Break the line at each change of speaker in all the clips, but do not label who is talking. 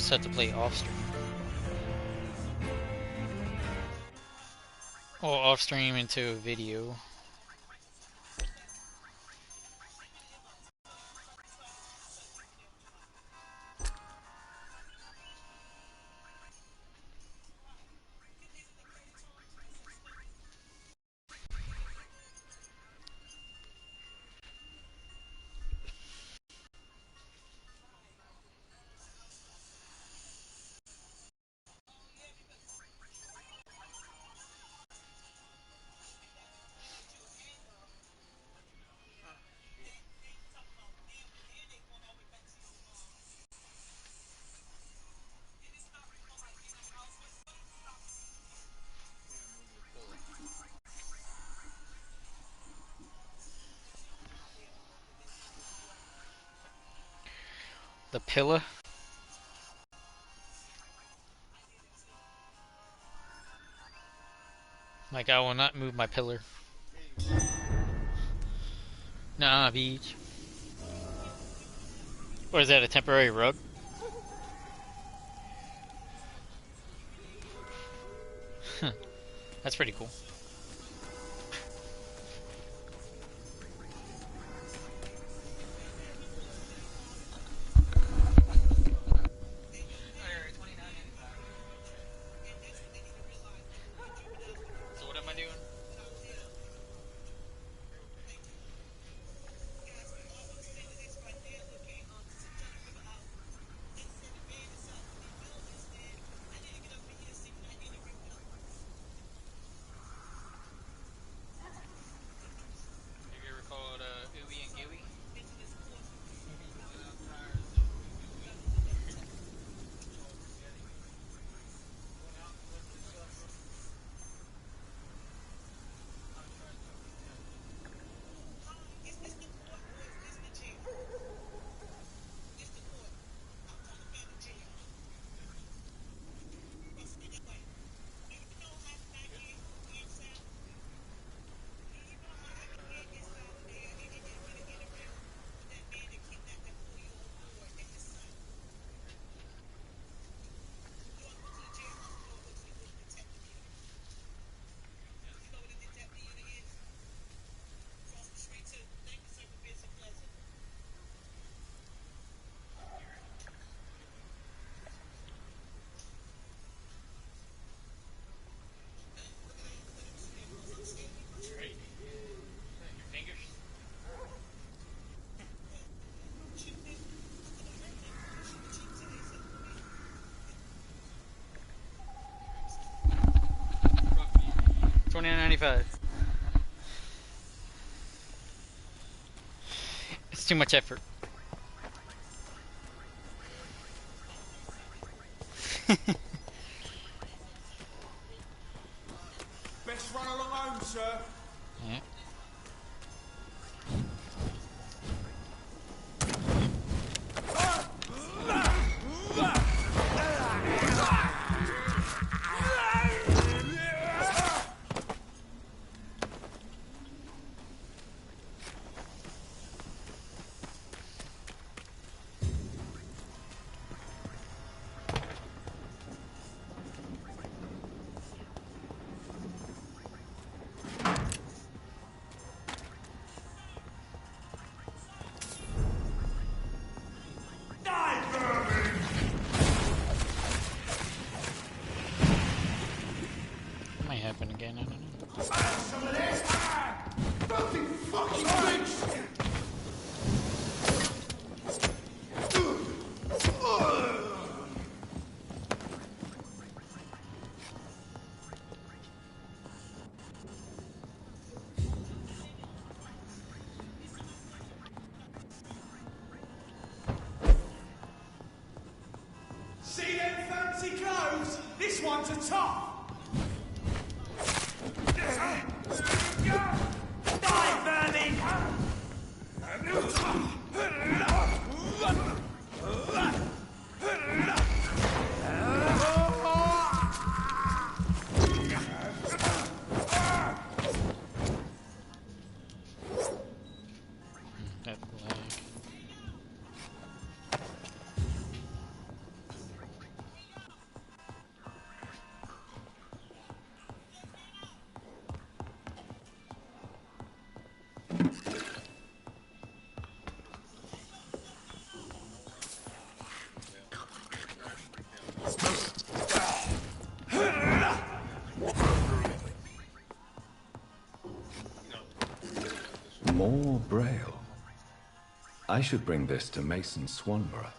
just have to play off stream. Or off stream into a video. The pillar. Like, I will not move my pillar. Nah, beach. Or is that a temporary rug? That's pretty cool. So what am I doing? Have you ever called Ooey and Gooey? Your fingers? 29.95. It's too much effort.
Best run along home, sir.
Yeah. Might happen again, I don't know.
Some of this. Filthy fucking bitch. See them fancy clothes? This one's a top. Die, vermin!
That lag.
Braille. I should bring this to Mason Swanborough.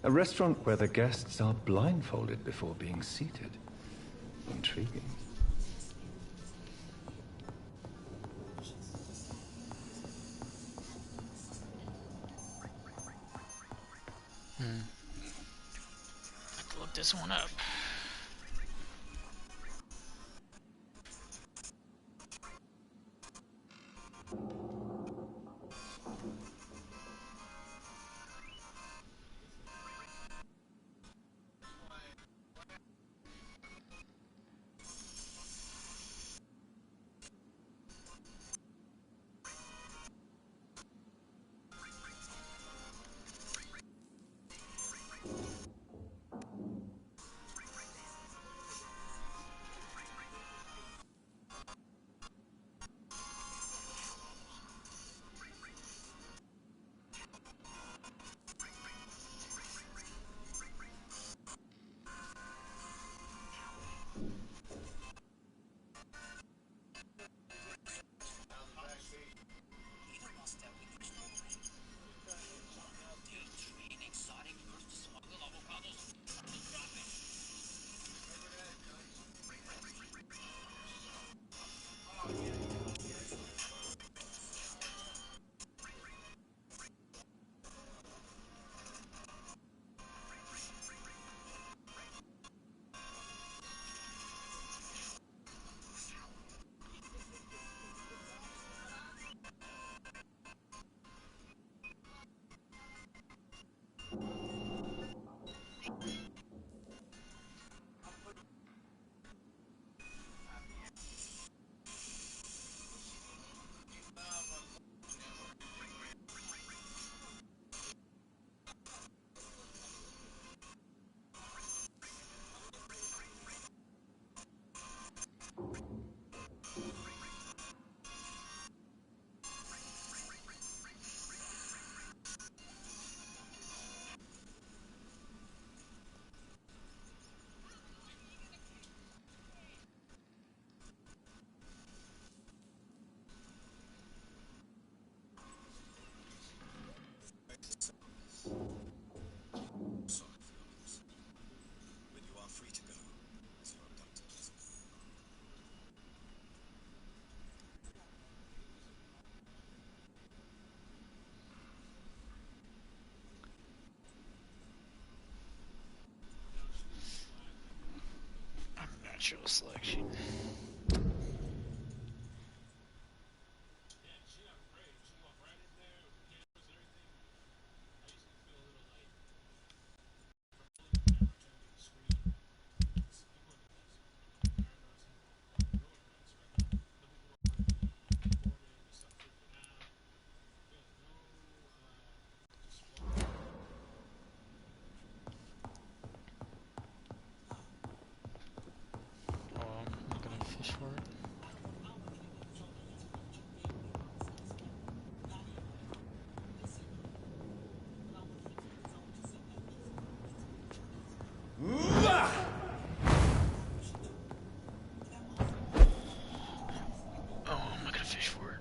A restaurant where the guests are blindfolded before being seated. Intriguing.
Have to look this one up.
Show selection. Oh, I'm gonna fish for it. Oh, I'm not gonna fish for it.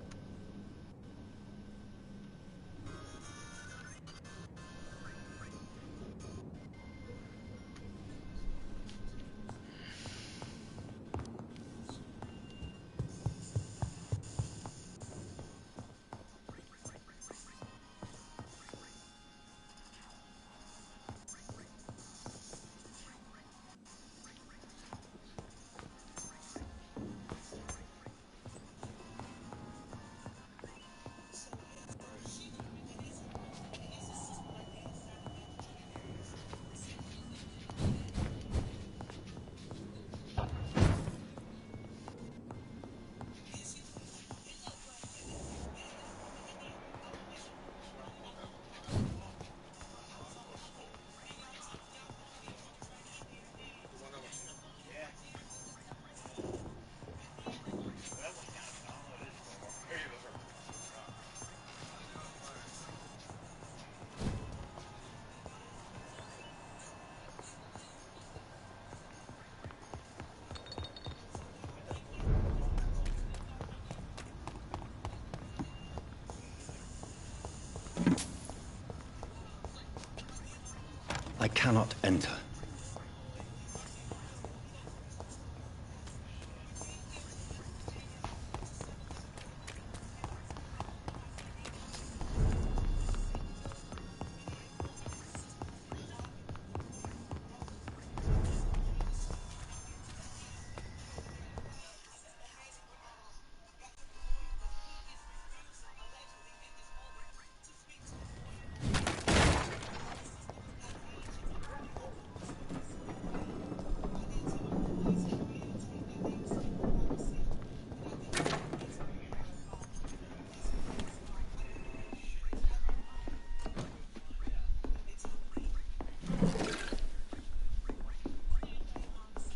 I cannot enter.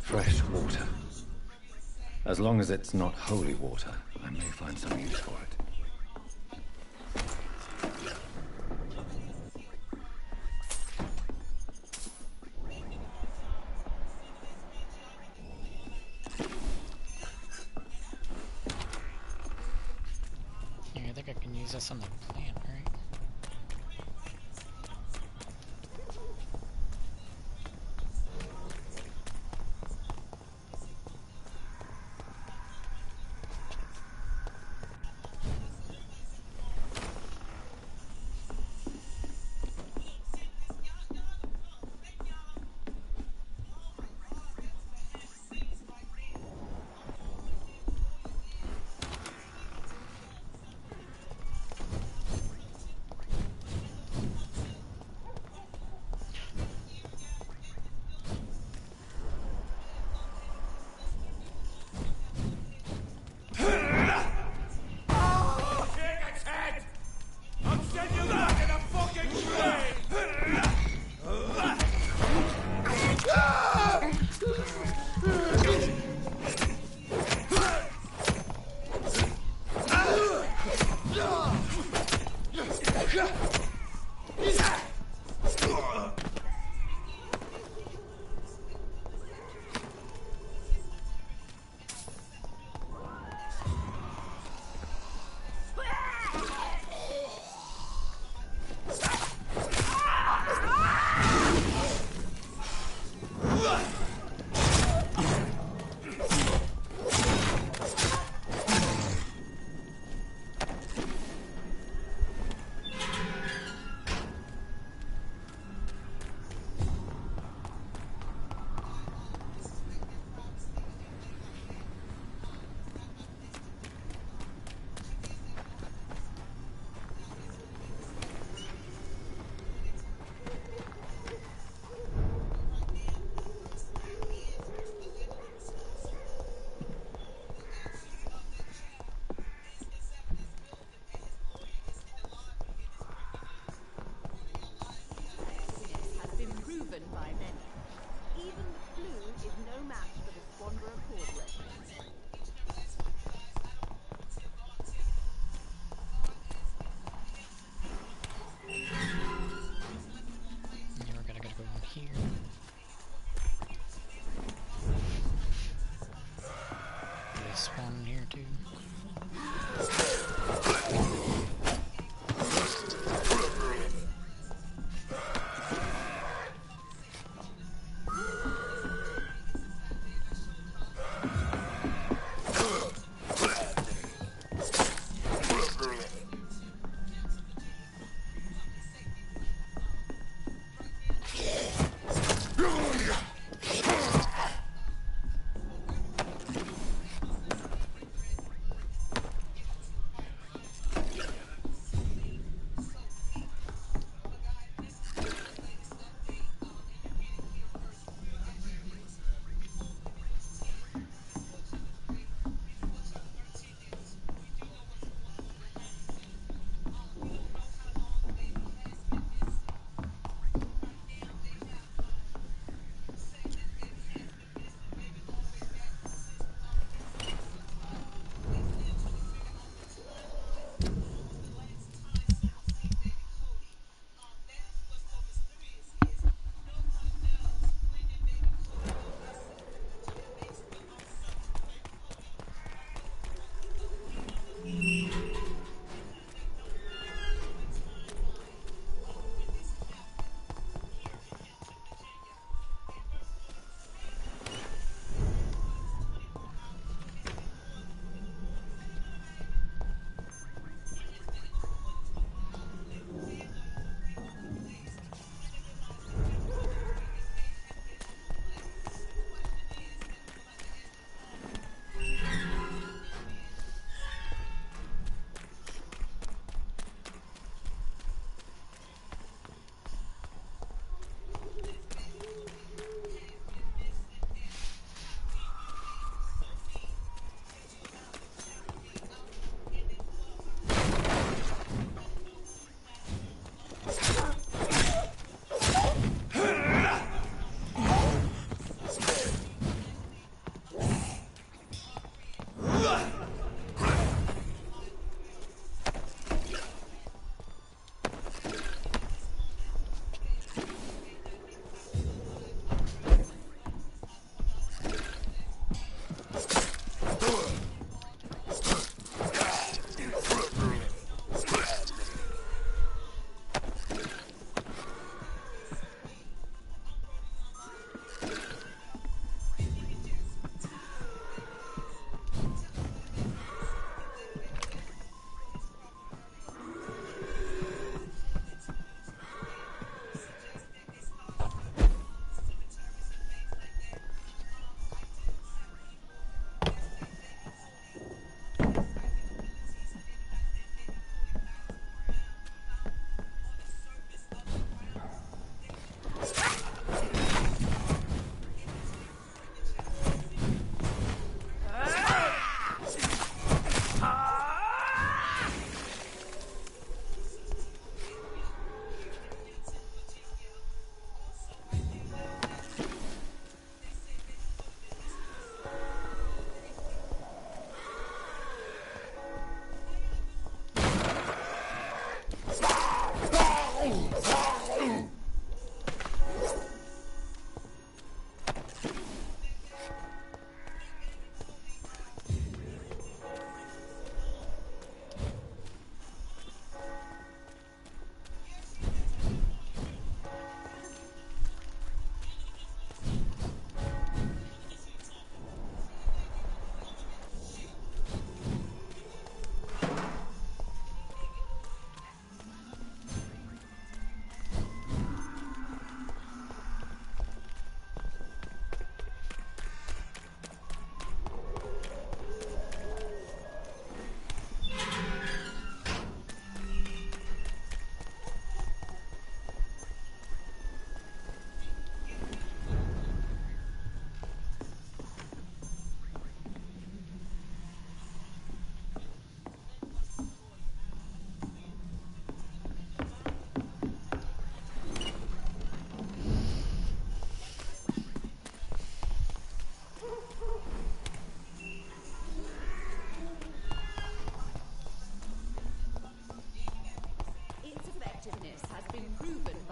Fresh water. As long as it's not holy water, I may find some use for it.
Yeah, I think I can use this on the plant, right?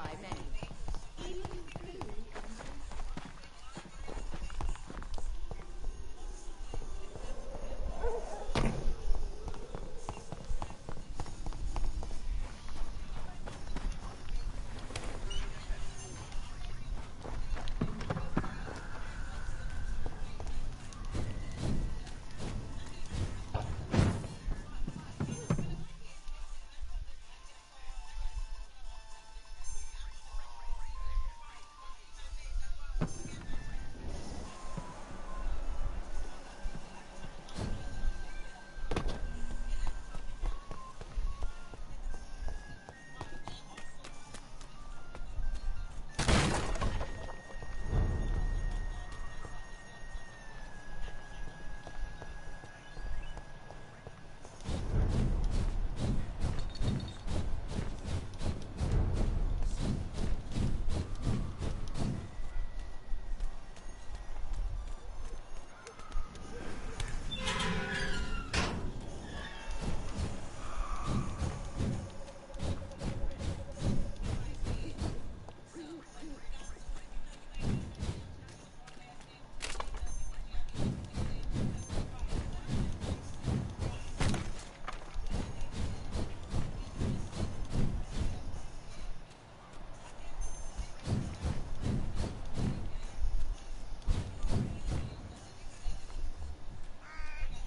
by many.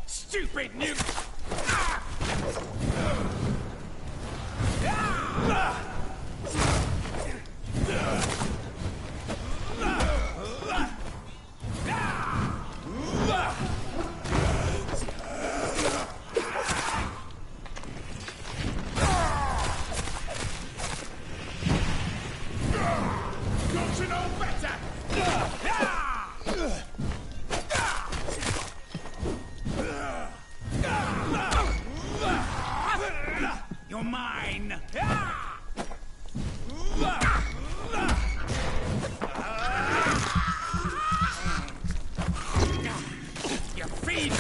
Stupid nuke! Don't you know better? You're mine! Your feet!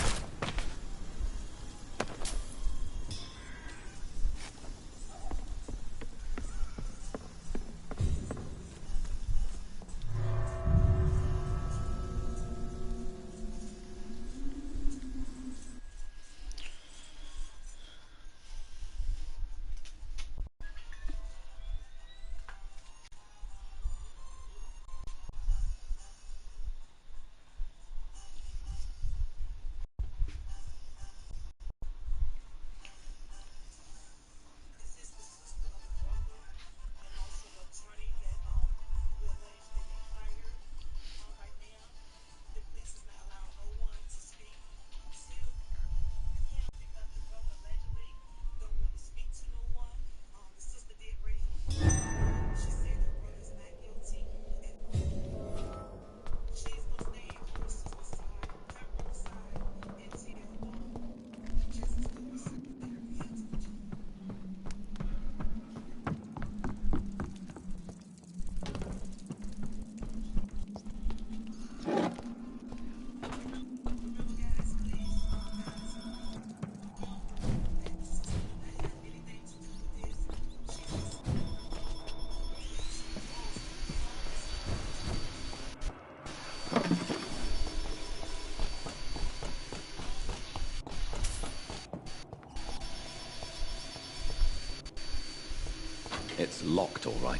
It's locked, all right.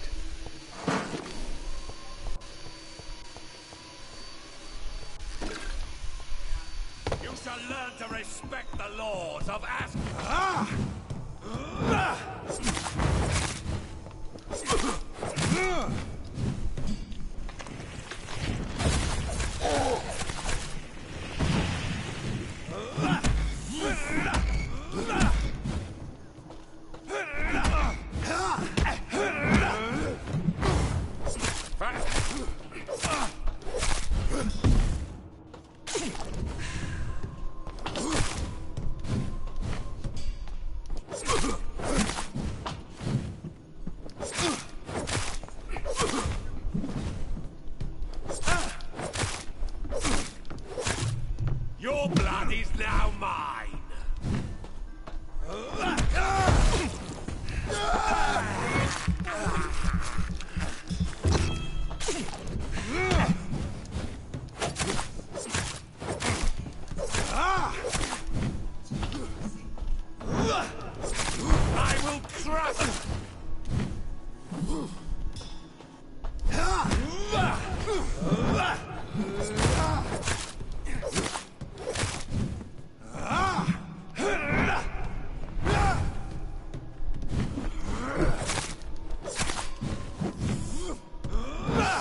You shall learn to respect the laws of Ask.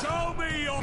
Show me your...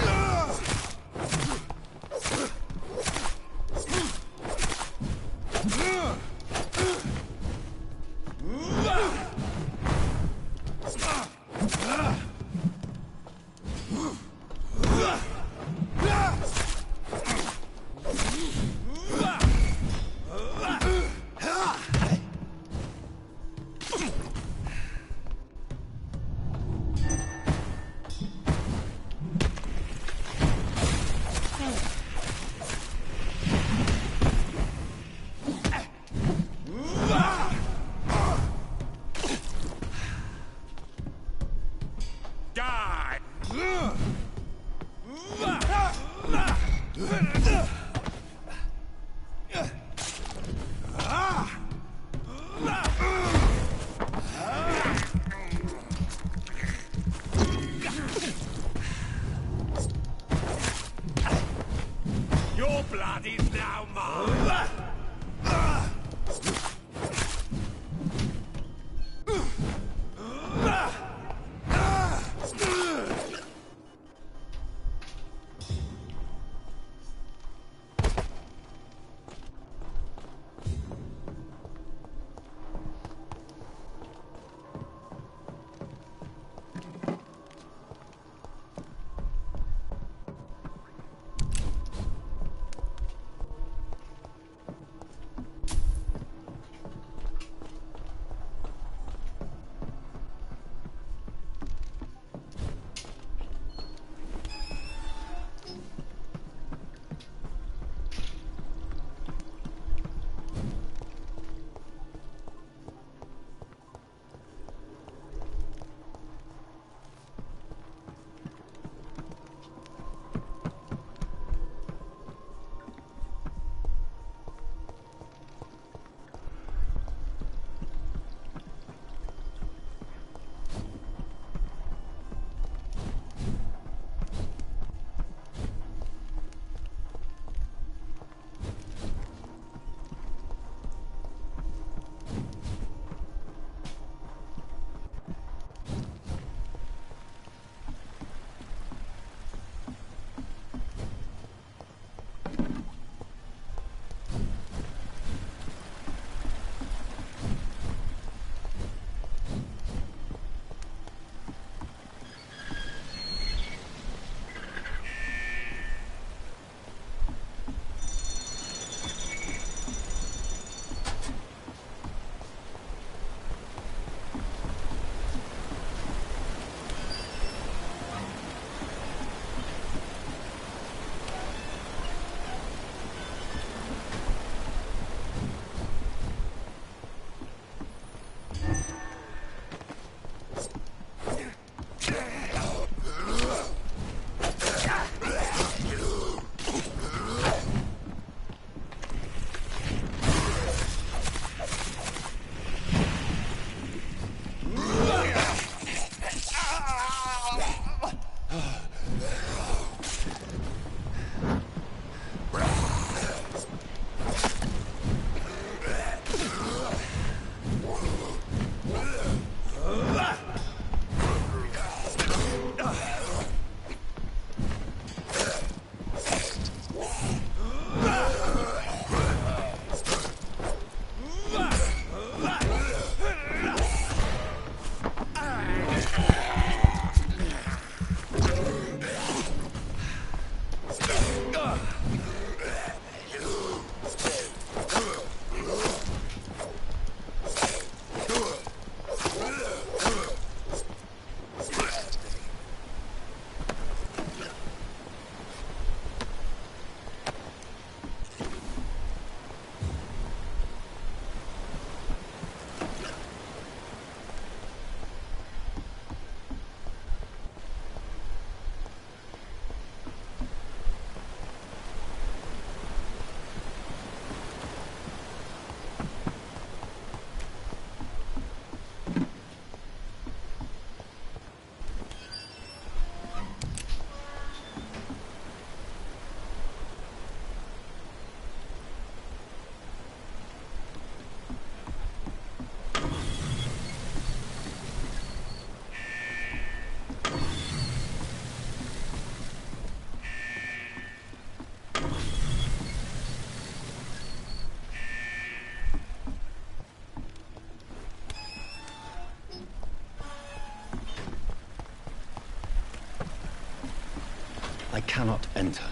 I cannot enter.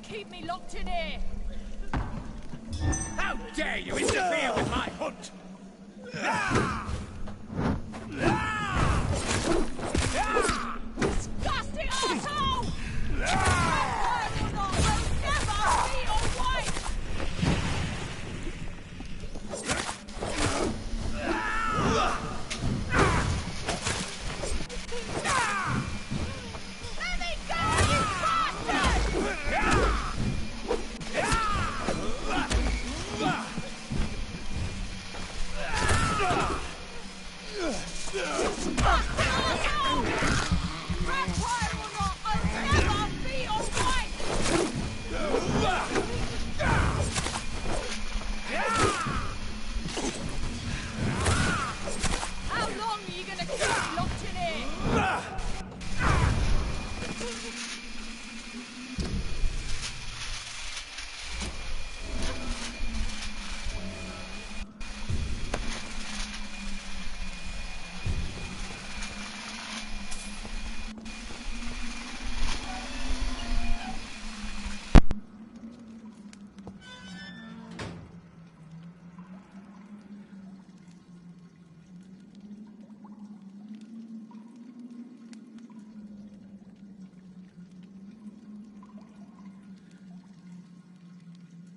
Keep me locked in here!
How dare you interfere with my hunt!
Disgusting asshole! I will never be your wife! Let me go, you bastard!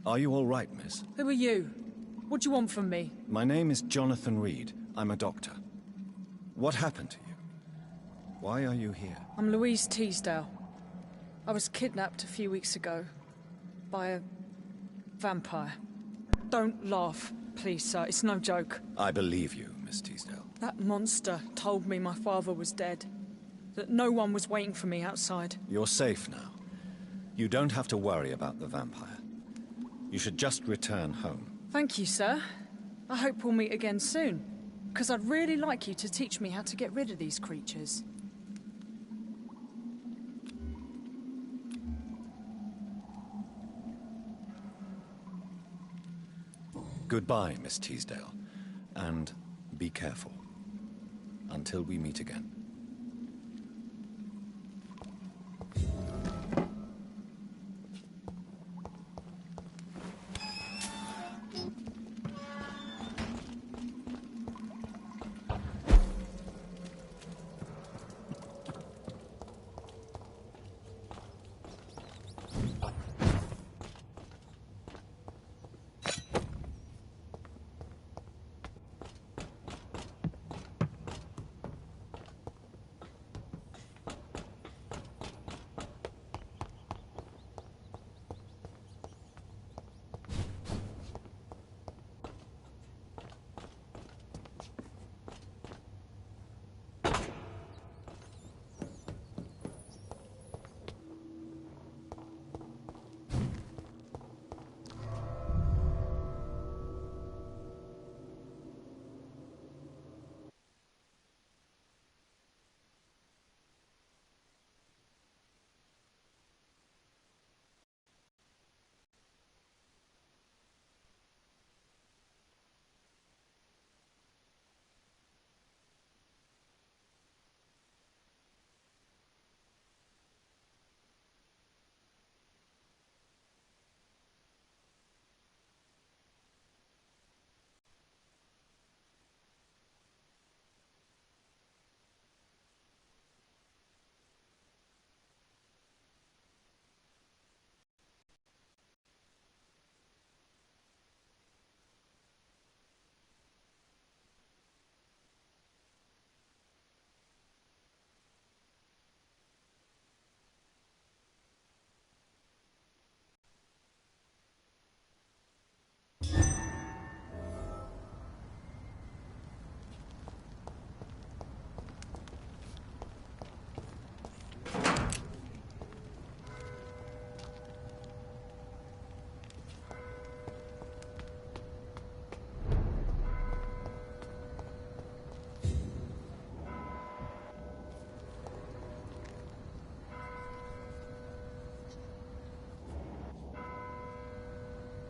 Are you all right, miss?
Who are you? What do you want from me?
My name is Jonathan Reed. I'm a doctor. What happened to you? Why are you here?
I'm Louise Teasdale. I was kidnapped a few weeks ago by a vampire. Don't laugh, please, sir. It's no joke.
I believe you, Miss Teasdale.
That monster told me my father was dead. That no one was waiting for me outside.
You're safe now. You don't have to worry about the vampire. You should just return home.
Thank you, sir. I hope we'll meet again soon. Because I'd really like you to teach me how to get rid of these creatures.
Goodbye, Miss Teasdale. And be careful. Until we meet again.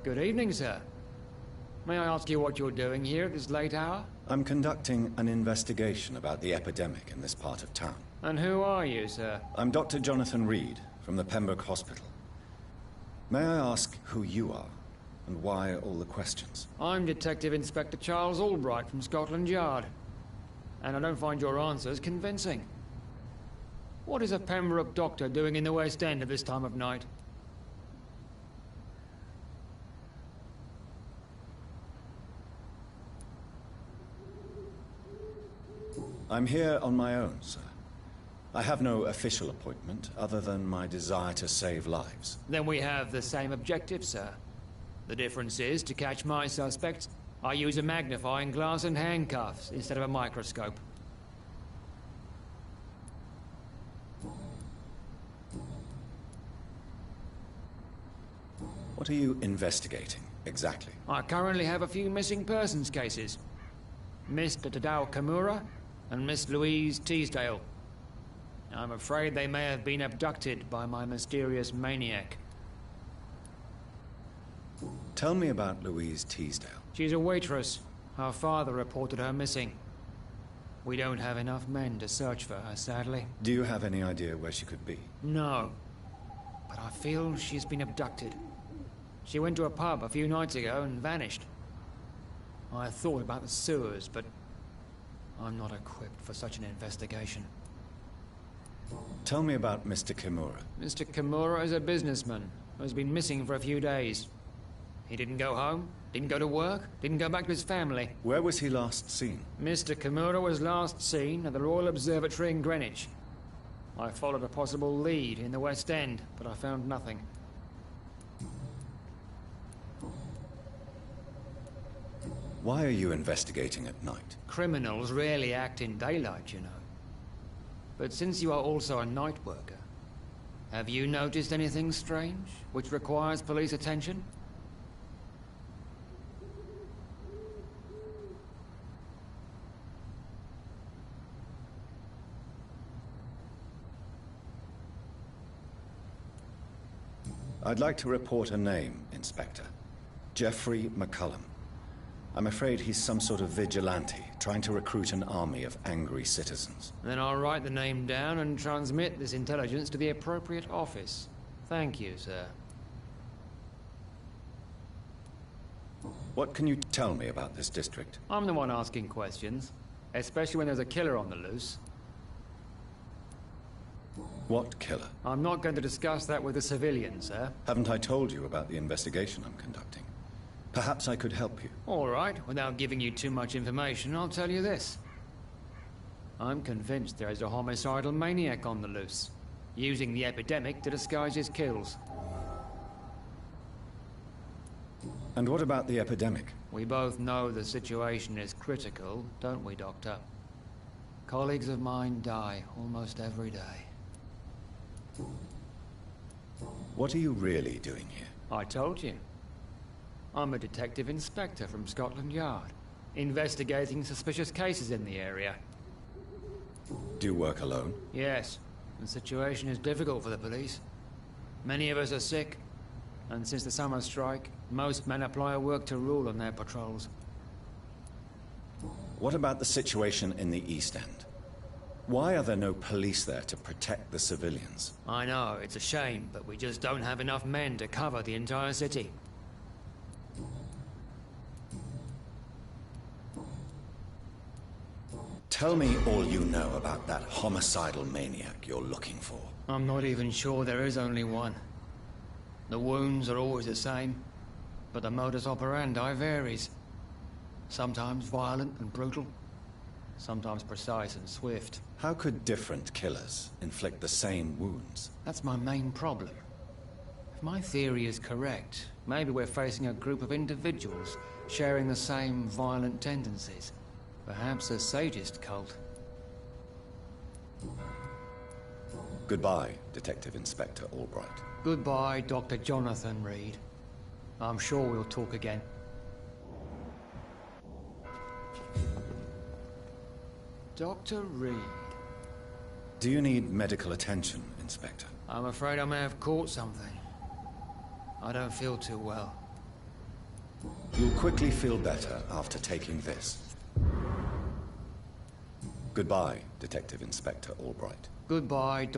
Good evening, sir. May I ask you what you're doing here at this late hour?
I'm conducting an investigation about the epidemic in this part of town.
And who are you, sir?
I'm Dr. Jonathan Reed from the Pembroke Hospital. May I ask who you are and why all the questions?
I'm Detective Inspector Charles Albright from Scotland Yard. And I don't find your answers convincing. What is a Pembroke doctor doing in the West End at this time of night?
I'm here on my own, sir. I have no official appointment other than my desire to save lives.
Then we have the same objective, sir. The difference is, to catch my suspects, I use a magnifying glass and handcuffs instead of a microscope.
What are you investigating, exactly?
I currently have a few missing persons cases. Mr. Tadao Kimura and Miss Louise Teasdale. I'm afraid they may have been abducted by my mysterious maniac.
Tell me about Louise Teasdale.
She's a waitress. Her father reported her missing. We don't have enough men to search for her, sadly.
Do you have any idea where she could be?
No. But I feel she's been abducted. She went to a pub a few nights ago and vanished. I thought about the sewers, but I'm not equipped for such an investigation.
Tell me about Mr. Kimura.
Mr. Kimura is a businessman who has been missing for a few days. He didn't go home, didn't go to work, didn't go back to his family.
Where was he last seen?
Mr. Kimura was last seen at the Royal Observatory in Greenwich. I followed a possible lead in the West End, but I found nothing.
Why are you investigating at night?
Criminals rarely act in daylight, you know. But since you are also a night worker, have you noticed anything strange which requires police attention?
I'd like to report a name, Inspector. Jeffrey McCullum. I'm afraid he's some sort of vigilante, trying to recruit an army of angry citizens.
Then I'll write the name down and transmit this intelligence to the appropriate office. Thank you, sir.
What can you tell me about this district?
I'm the one asking questions, especially when there's a killer on the loose.
What killer?
I'm not going to discuss that with the civilians, sir.
Haven't I told you about the investigation I'm conducting? Perhaps I could help you.
All right, without giving you too much information, I'll tell you this. I'm convinced there is a homicidal maniac on the loose, using the epidemic to disguise his kills.
And what about the epidemic?
We both know the situation is critical, don't we, Doctor? Colleagues of mine die almost every day.
What are you really doing here?
I told you. I'm a detective inspector from Scotland Yard, investigating suspicious cases in the area.
Do you work alone?
Yes, the situation is difficult for the police. Many of us are sick, and since the summer strike, most men apply a work to rule on their patrols.
What about the situation in the East End? Why are there no police there to protect the civilians?
I know, it's a shame, but we just don't have enough men to cover the entire city.
Tell me all you know about that homicidal maniac you're looking for.
I'm not even sure there is only one. The wounds are always the same, but the modus operandi varies. Sometimes violent and brutal, sometimes precise and swift.
How could different killers inflict the same wounds?
That's my main problem. If my theory is correct, maybe we're facing a group of individuals sharing the same violent tendencies. Perhaps a sadist cult.
Goodbye, Detective Inspector Albright.
Goodbye, Dr. Jonathan Reed. I'm sure we'll talk again. Dr. Reed.
Do you need medical attention, Inspector?
I'm afraid I may have caught something. I don't feel too well.
You'll quickly feel better after taking this. Goodbye, Detective Inspector Albright.
Goodbye.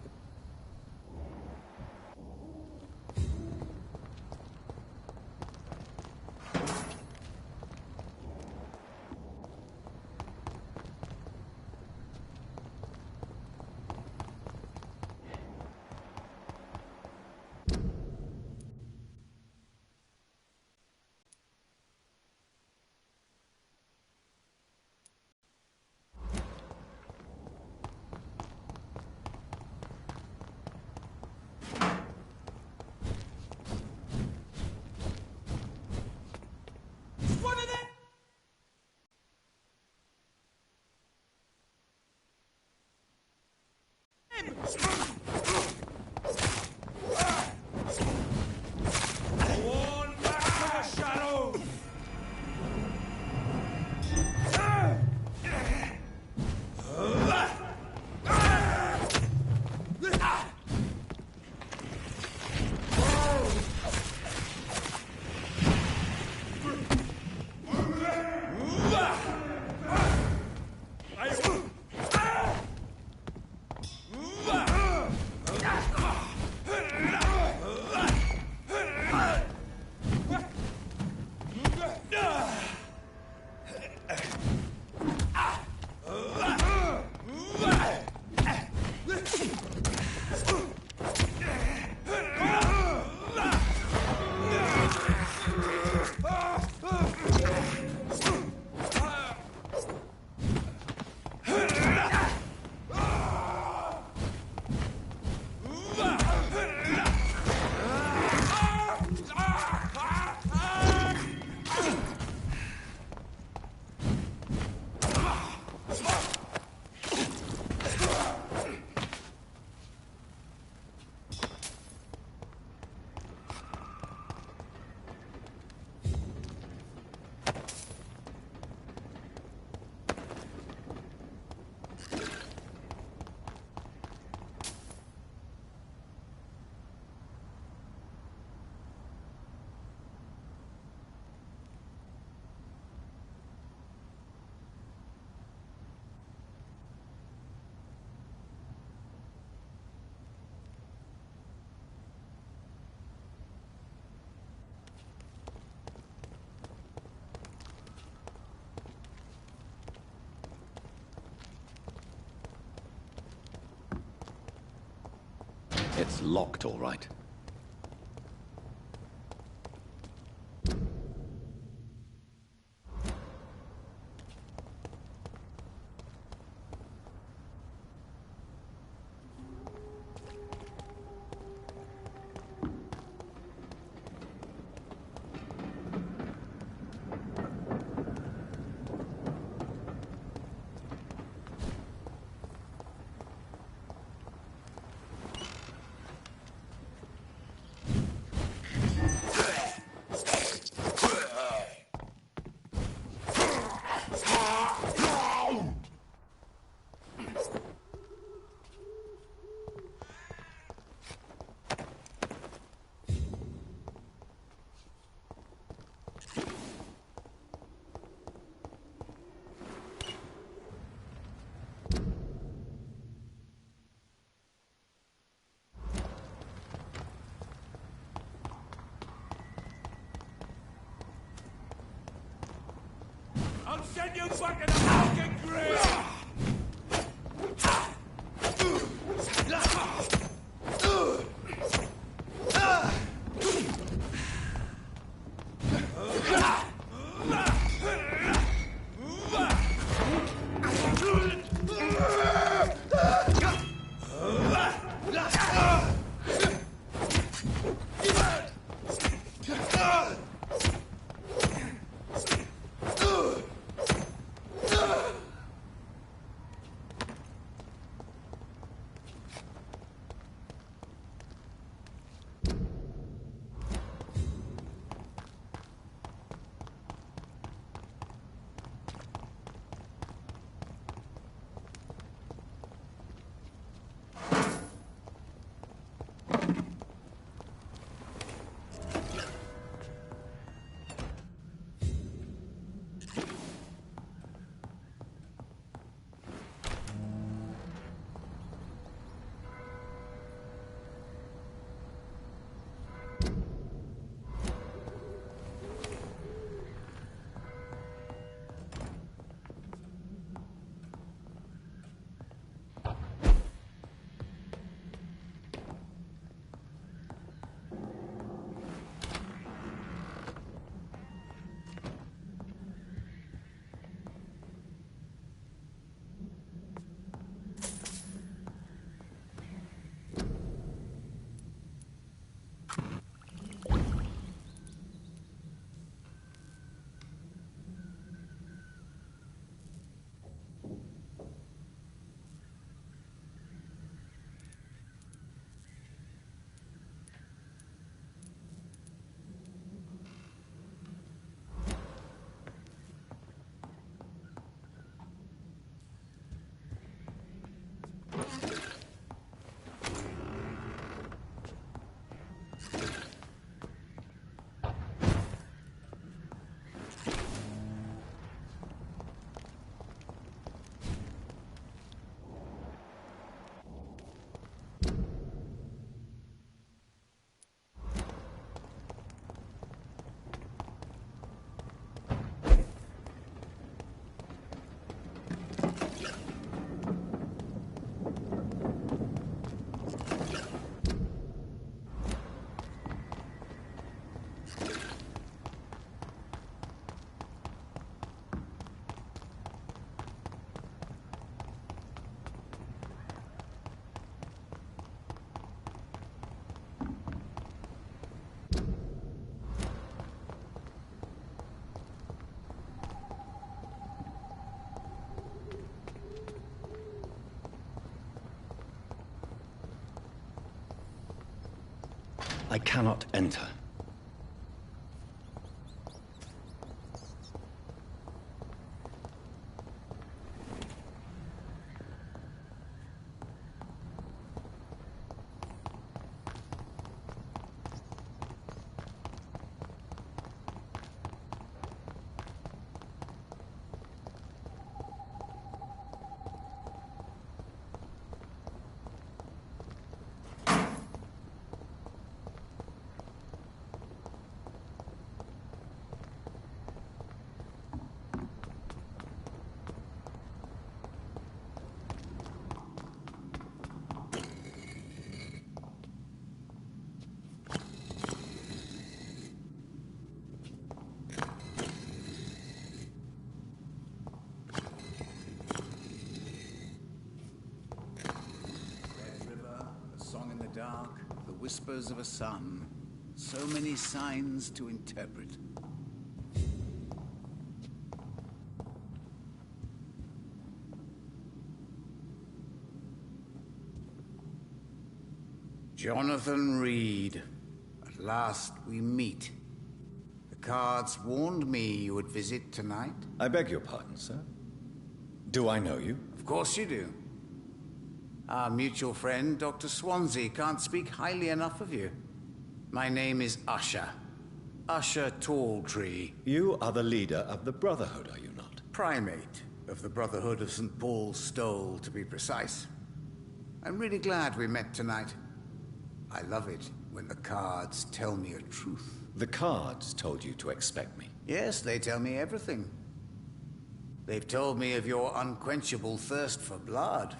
It's locked, all right.
I'll send you back in a fucking grave!
I cannot enter.
Dark, the whispers of a sun. So many signs to interpret. Jonathan Reed. At last we meet. The cards warned me you would visit tonight.
I beg your pardon, sir. Do I know you?
Of course you do. Our mutual friend, Dr. Swansea, can't speak highly enough of you. My name is Usher. Usher Talltree.
You are the leader of the Brotherhood, are you not?
Primate of the Brotherhood of St. Paul's Stole, to be precise. I'm really glad we met tonight. I love it when the cards tell me a truth.
The cards told you to expect me.
Yes, they tell me everything. They've told me of your unquenchable thirst for blood.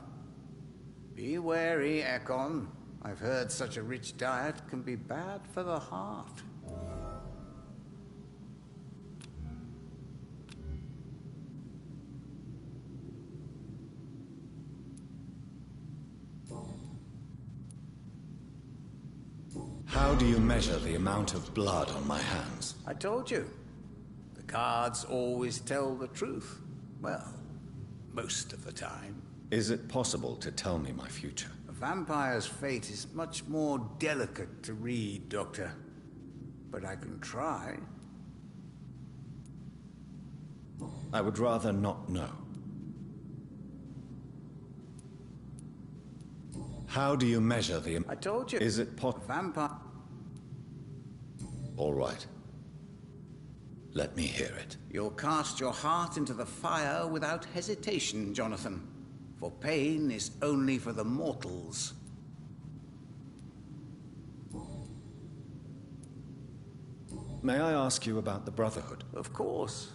Be wary, Ekon. I've heard such a rich diet can be bad for the heart.
How do you measure the amount of blood on my hands?
I told you. The cards always tell the truth. Well, most of the time.
Is it possible to tell me my future?
A vampire's fate is much more delicate to read, Doctor. But I can try.
I would rather not know. How do you measure the...
I told you.
Is it
Vampire...
All right. Let me hear it.
You'll cast your heart into the fire without hesitation, Jonathan. For pain is only for the mortals.
May I ask you about the Brotherhood?
Of course.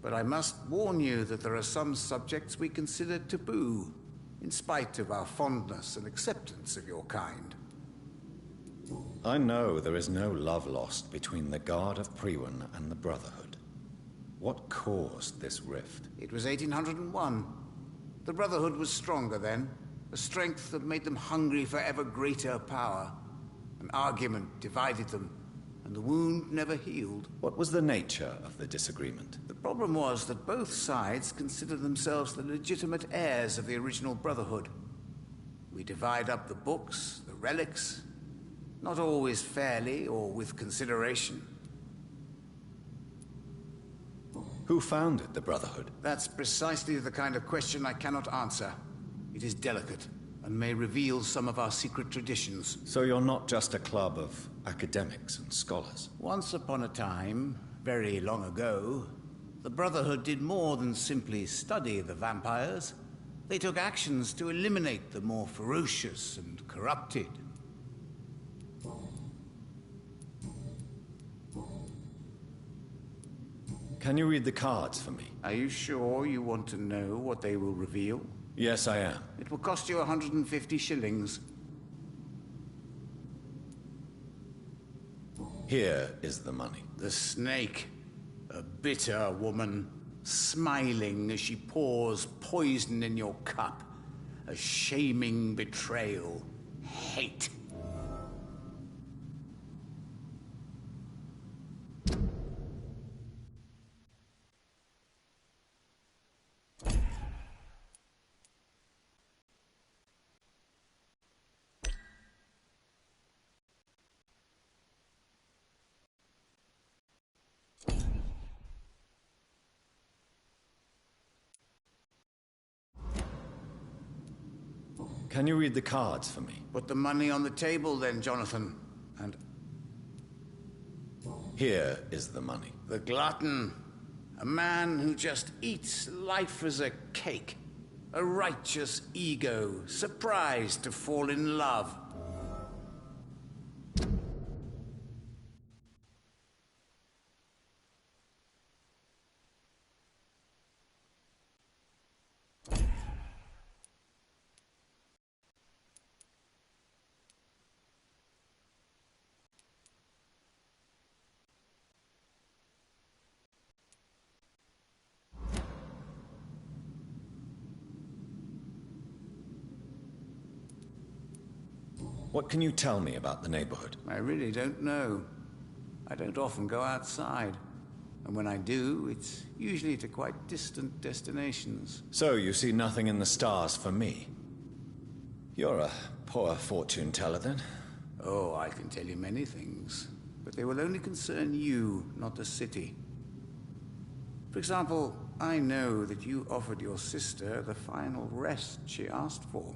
But I must warn you that there are some subjects we consider taboo, in spite of our fondness and acceptance of your kind.
I know there is no love lost between the Guard of Priwen and the Brotherhood. What caused this rift?
It was 1801. The Brotherhood was stronger then, a strength that made them hungry for ever greater power. An argument divided them, and the wound never healed.
What was the nature of the disagreement?
The problem was that both sides considered themselves the legitimate heirs of the original Brotherhood. We divide up the books, the relics, not always fairly or with consideration.
Who founded the Brotherhood?
That's precisely the kind of question I cannot answer. It is delicate, and may reveal some of our secret traditions.
So you're not just a club of academics and scholars?
Once upon a time, very long ago, the Brotherhood did more than simply study the vampires. They took actions to eliminate the more ferocious and corrupted.
Can you read the cards for me?
Are you sure you want to know what they will reveal?
Yes, I am.
It will cost you 150 shillings.
Here is the money.
The snake. A bitter woman, smiling as she pours poison in your cup. A shaming betrayal. Hate.
Can you read the cards for me?
Put the money on the table then, Jonathan. And
Here is the money.
the glutton. A man who just eats life as a cake. A righteous ego, surprised to fall in love.
What can you tell me about the neighborhood?
I really don't know. I don't often go outside. And when I do, it's usually to quite distant destinations.
So you see nothing in the stars for me? You're a poor fortune teller, then?
Oh, I can tell you many things. But they will only concern you, not the city. For example, I know that you offered your sister the final rest she asked for.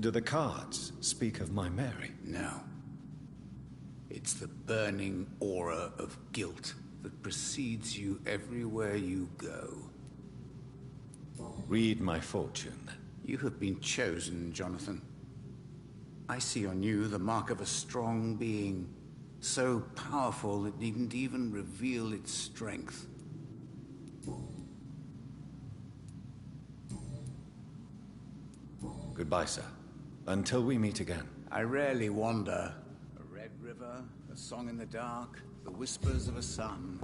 Do the cards speak of my Mary?
No. It's the burning aura of guilt that precedes you everywhere you go.
Read my fortune, then.
You have been chosen, Jonathan. I see on you the mark of a strong being, so powerful it needn't even reveal its strength.
Goodbye, sir. Until we meet again.
I rarely wander. A red river, a song in the dark, the whispers of a sun.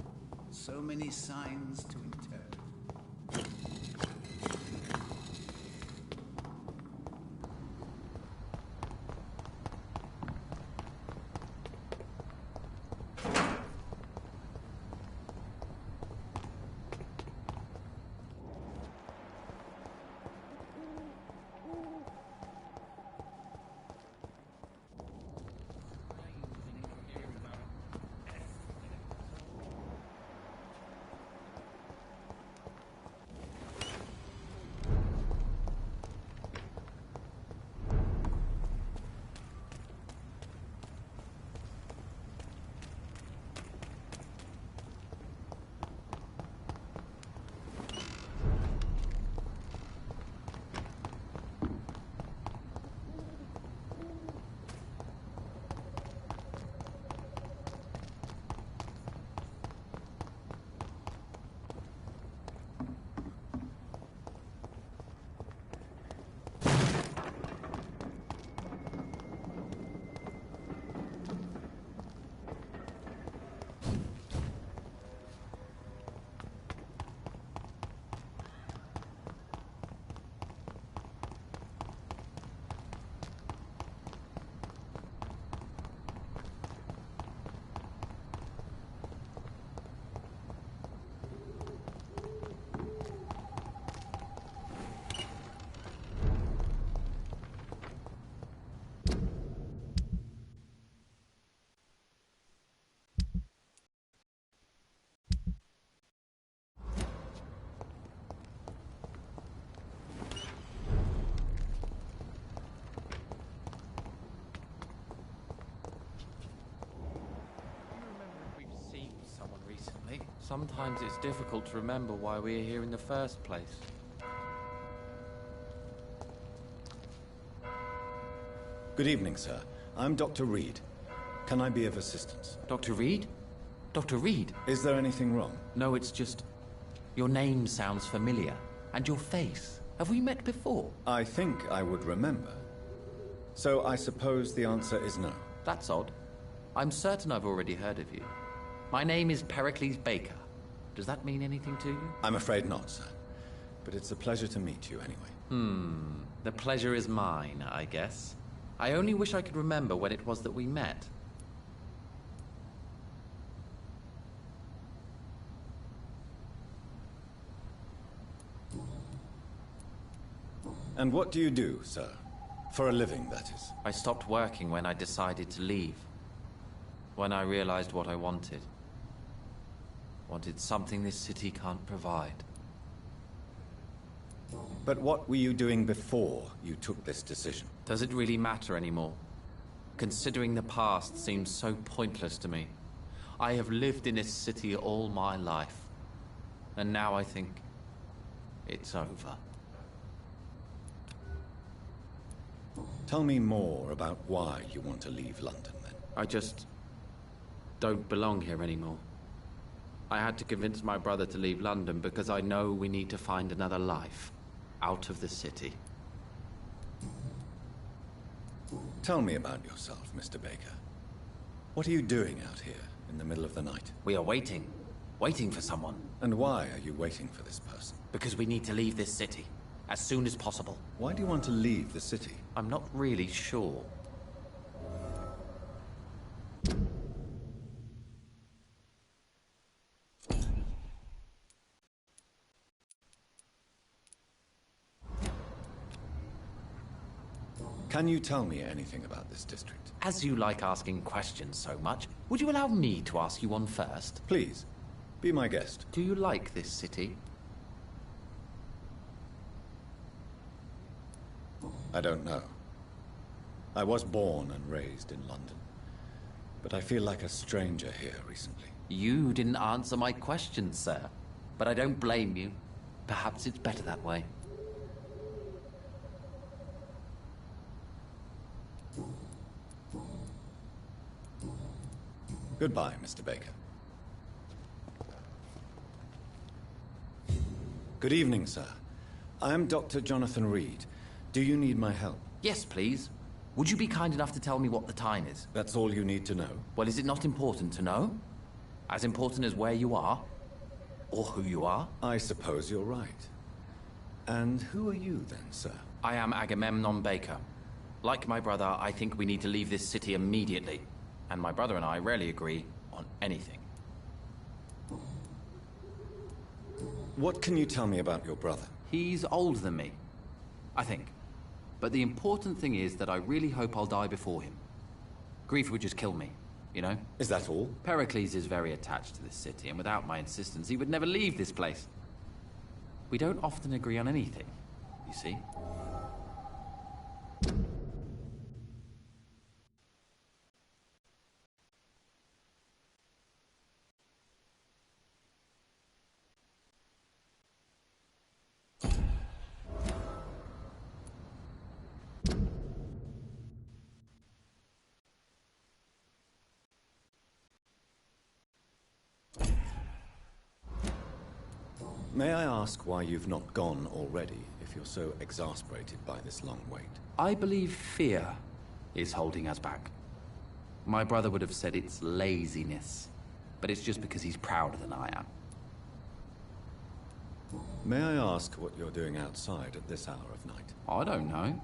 So many signs to interpret.
Sometimes it's difficult to remember why we're here in the first place.
Good evening, sir. I'm Dr. Reed. Can I be of assistance?
Dr. Reed? Dr. Reed?
Is there anything wrong?
No, it's just... your name sounds familiar. And your face. Have we met before?
I think I would remember. So I suppose the answer is no.
That's odd. I'm certain I've already heard of you. My name is Pericles Baker. Does that mean anything to you?
I'm afraid not, sir. But it's a pleasure to meet you anyway.
The pleasure is mine, I guess. I only wish I could remember when it was that we met.
And what do you do, sir? For a living, that is.
I stopped working when I decided to leave. When I realized what I wanted. Wanted something this city can't provide.
But what were you doing before you took this decision?
Does it really matter anymore? Considering the past seems so pointless to me. I have lived in this city all my life. And now I think it's over.
Tell me more about why you want to leave London, then.
I just don't belong here anymore. I had to convince my brother to leave London because I know we need to find another life out of the city.
Tell me about yourself, Mr. Baker. What are you doing out here in the middle of the night?
We are waiting. Waiting for someone.
And why are you waiting for this person?
Because we need to leave this city. As soon as possible.
Why do you want to leave the city?
I'm not really sure.
Can you tell me anything about this district?
As you like asking questions so much, would you allow me to ask you one first?
Please, be my guest.
Do you like this city?
I don't know. I was born and raised in London, but I feel like a stranger here recently.
You didn't answer my question, sir. But I don't blame you. Perhaps it's better that way.
Goodbye, Mr. Baker. Good evening, sir. I am Dr. Jonathan Reed. Do you need my help?
Yes, please. Would you be kind enough to tell me what the time is?
That's all you need to know?
Well, is it not important to know? As important as where you are? Or who you are?
I suppose you're right. And who are you then, sir?
I am Agamemnon Baker. Like my brother, I think we need to leave this city immediately. And my brother and I rarely agree on anything.
What can you tell me about your brother?
He's older than me, I think. But the important thing is that I really hope I'll die before him. Grief would just kill me, you know?
Is that all?
Pericles is very attached to this city, and without my insistence, he would never leave this place. We don't often agree on anything, you see?
May I ask why you've not gone already, if you're so exasperated by this long wait?
I believe fear is holding us back. My brother would have said it's laziness, but it's just because he's prouder than I am.
May I ask what you're doing outside at this hour of night?
I don't know.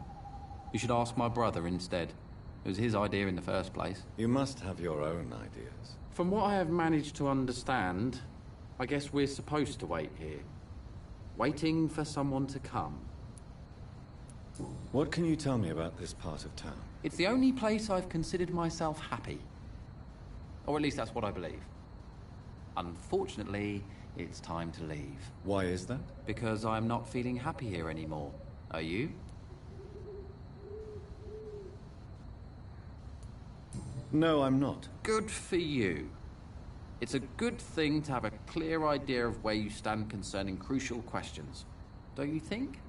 You should ask my brother instead. It was his idea in the first place.
You must have your own ideas.
From what I have managed to understand, I guess we're supposed to wait here. Waiting for someone to come.
What can you tell me about this part of town?
It's the only place I've considered myself happy. Or at least that's what I believe. Unfortunately, it's time to leave.
Why is that?
Because I'm not feeling happy here anymore. Are you?
No, I'm not.
Good for you. It's a good thing to have a clear idea of where you stand concerning crucial questions. Don't you think?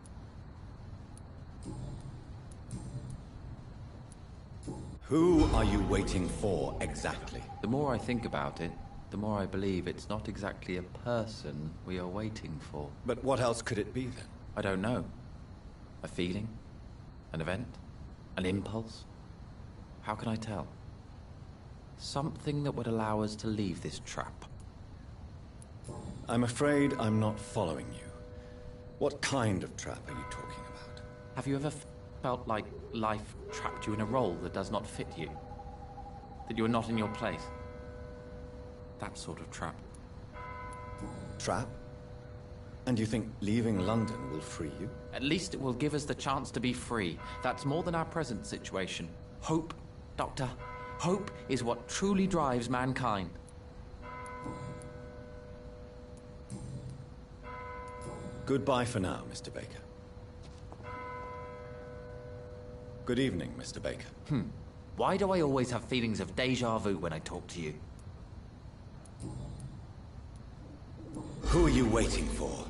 Who are you waiting for, exactly?
The more I think about it, the more I believe it's not exactly a person we are waiting for.
But what else could it be, then?
I don't know. A feeling? An event? An impulse? How can I tell? Something that would allow us to leave this trap.
I'm afraid I'm not following you. What kind of trap are you talking about?
Have you ever felt like life trapped you in a role that does not fit you? That you're not in your place? That sort of trap.
Trap? And you think leaving London will free you?
At least it will give us the chance to be free. That's more than our present situation. Hope, Doctor. Hope is what truly drives mankind.
Goodbye for now, Mr. Baker. Good evening, Mr. Baker.
Why do I always have feelings of déjà vu when I talk to you?
Who are you waiting for?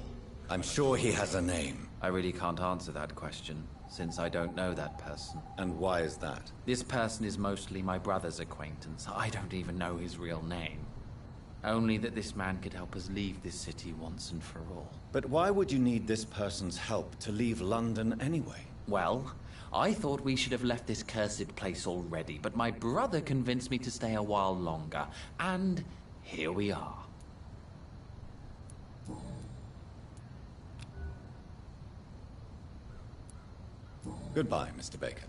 I'm sure he has a name.
I really can't answer that question, since I don't know that person.
And why is that?
This person is mostly my brother's acquaintance. I don't even know his real name. Only that this man could help us leave this city once and for all.
But why would you need this person's help to leave London anyway?
Well, I thought we should have left this cursed place already, but my brother convinced me to stay a while longer. And here we are.
Goodbye, Mr. Baker.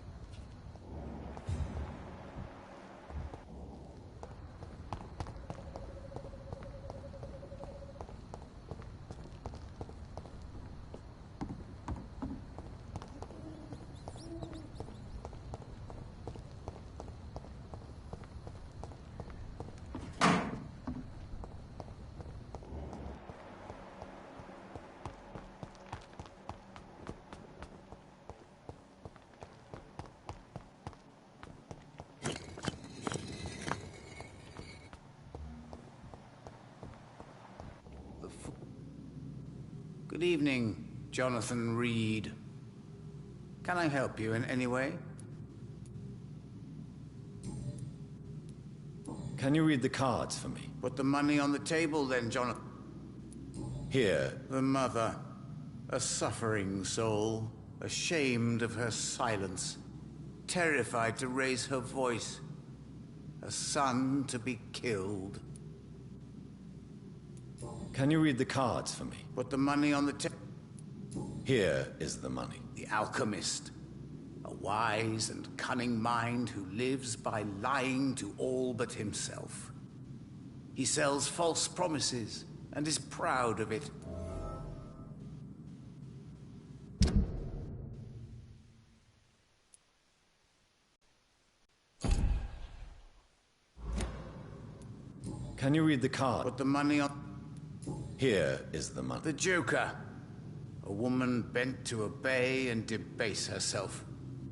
Good evening, Jonathan Reed. Can I help you in any way?
Can you read the cards for me?
Put the money on the table then, Jonathan.
Here.
The mother, a suffering soul, ashamed of her silence, terrified to raise her voice, a son to be killed.
Can you read the cards for me?
Put the money on the table.
Here is the money.
The alchemist, a wise and cunning mind who lives by lying to all but himself. He sells false promises and is proud of it.
Can you read the card?
Put the money on...
Here is the money.
The Joker. A woman bent to obey and debase herself.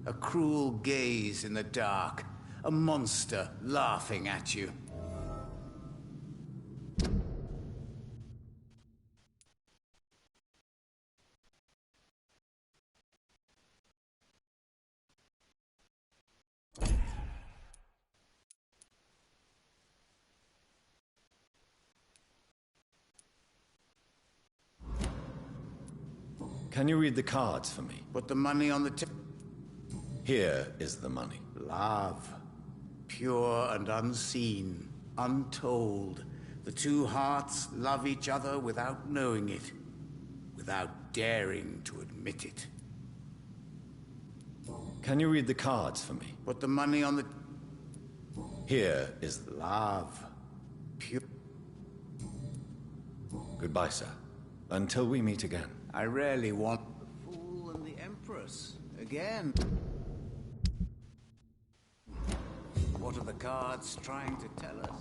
A cruel gaze in the dark. A monster laughing at you.
Can you read the cards for me?
Put the money on the table.
Here is the money.
Love. Pure and unseen. Untold. The two hearts love each other without knowing it. Without daring to admit it.
Can you read the cards for me?
Put the money on the...
Here is
love. Pure...
Goodbye, sir. Until we meet again.
I rarely want the Fool and the Empress again. What are the cards trying to tell us?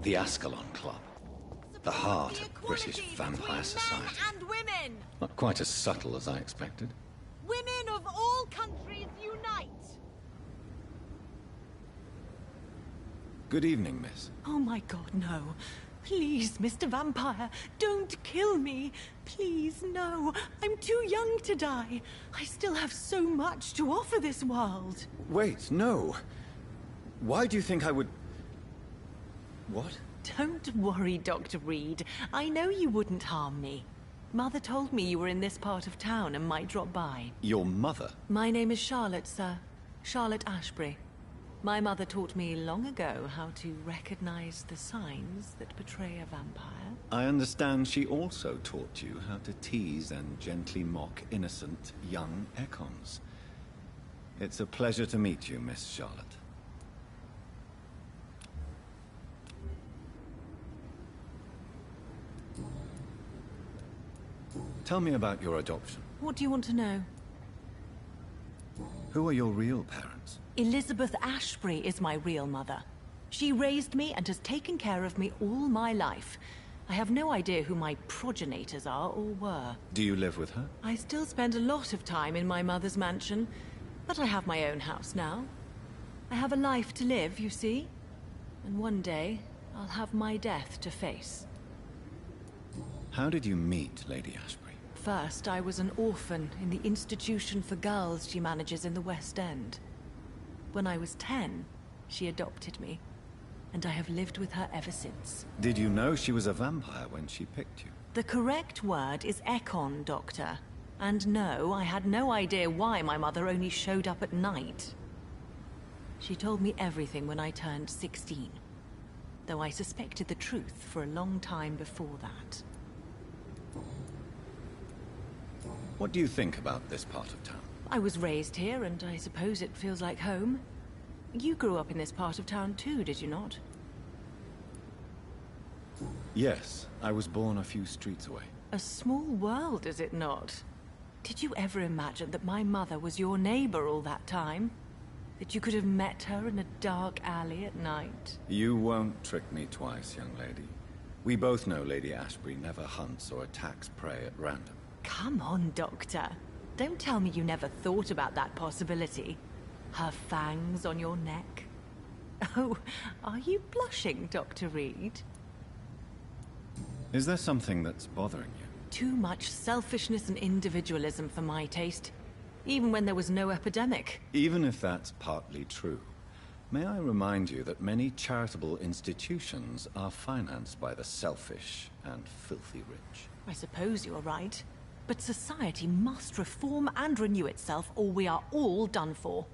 The Ascalon Club. The heart of British vampire society.
And women!
Not quite as subtle as I expected.
Women of all countries unite!
Good evening, miss.
Oh my god, no. Please, Mr. Vampire, don't kill me. Please, no. I'm too young to die. I still have so much to offer this world.
Wait, no. Why do you think I would... What?
Don't worry, Dr. Reed. I know you wouldn't harm me. Mother told me you were in this part of town and might drop by.
Your mother?
My name is Charlotte, sir. Charlotte Ashbury. My mother taught me long ago how to recognize the signs that betray a vampire.
I understand she also taught you how to tease and gently mock innocent young Ekons. It's a pleasure to meet you, Miss Charlotte. Tell me about your adoption.
What do you want to know?
Who are your real parents?
Elizabeth Ashbury is my real mother. She raised me and has taken care of me all my life. I have no idea who my progenitors are or were.
Do you live with her?
I still spend a lot of time in my mother's mansion, but I have my own house now. I have a life to live, you see. And one day, I'll have my death to face.
How did you meet Lady Ashbury?
First, I was an orphan in the institution for girls she manages in the West End. When I was 10, she adopted me, and I have lived with her ever since.
Did you know she was a vampire when she picked you?
The correct word is Ekon, Doctor. And no, I had no idea why my mother only showed up at night. She told me everything when I turned 16, though I suspected the truth for a long time before that.
What do you think about this part of town?
I was raised here, and I suppose it feels like home. You grew up in this part of town too, did you not?
Yes, I was born a few streets away.
A small world, is it not? Did you ever imagine that my mother was your neighbor all that time? That you could have met her in a dark alley at night?
You won't trick me twice, young lady. We both know Lady Ashbury never hunts or attacks prey at random.
Come on, Doctor. Don't tell me you never thought about that possibility. Her fangs on your neck. Oh, are you blushing, Dr. Reed?
Is there something that's bothering you?
Too much selfishness and individualism for my taste. Even when there was no epidemic.
Even if that's partly true, may I remind you that many charitable institutions are financed by the selfish and filthy rich.
I suppose you're right. But society must reform and renew itself, or we are all done for.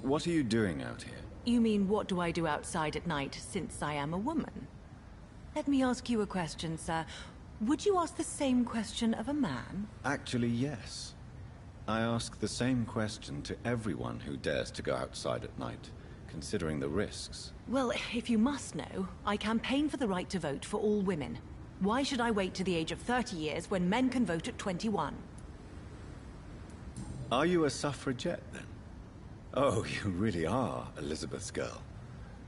What are you doing out here?
You mean, what do I do outside at night, since I am a woman? Let me ask you a question, sir. Would you ask the same question of a man?
Actually, yes. I ask the same question to everyone who dares to go outside at night, considering the risks.
Well, if you must know, I campaign for the right to vote for all women. Why should I wait to the age of 30 years when men can vote at 21?
Are you a suffragette, then? Oh, you really are Elizabeth's girl.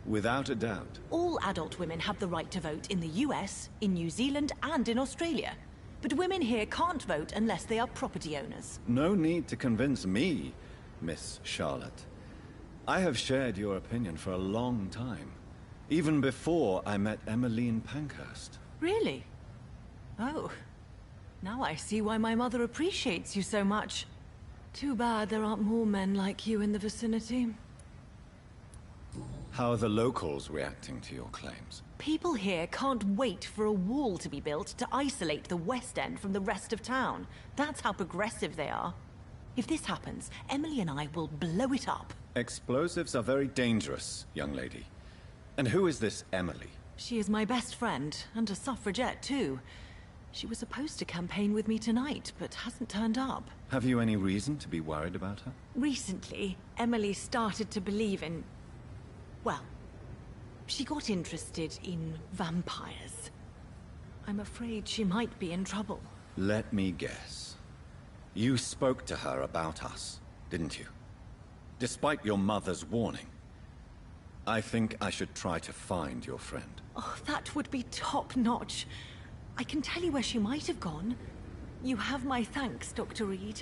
Without a doubt.
All adult women have the right to vote in the US, in New Zealand, and in Australia. But women here can't vote unless they are property owners.
No need to convince me, Miss Charlotte. I have shared your opinion for a long time. Even before I met Emmeline Pankhurst.
Really? Oh. Now I see why my mother appreciates you so much. Too bad there aren't more men like you in the vicinity.
How are the locals reacting to your claims?
People here can't wait for a wall to be built to isolate the West End from the rest of town. That's how progressive they are. If this happens, Emily and I will blow it up.
Explosives are very dangerous, young lady. And who is this Emily?
She is my best friend, and a suffragette too. She was supposed to campaign with me tonight, but hasn't turned up.
Have you any reason to be worried about her?
Recently, Emily started to believe in... well, she got interested in vampires. I'm afraid she might be in trouble.
Let me guess. You spoke to her about us, didn't you? Despite your mother's warning. I think I should try to find your friend.
Oh, that would be top-notch. I can tell you where she might have gone. You have my thanks, Dr. Reed.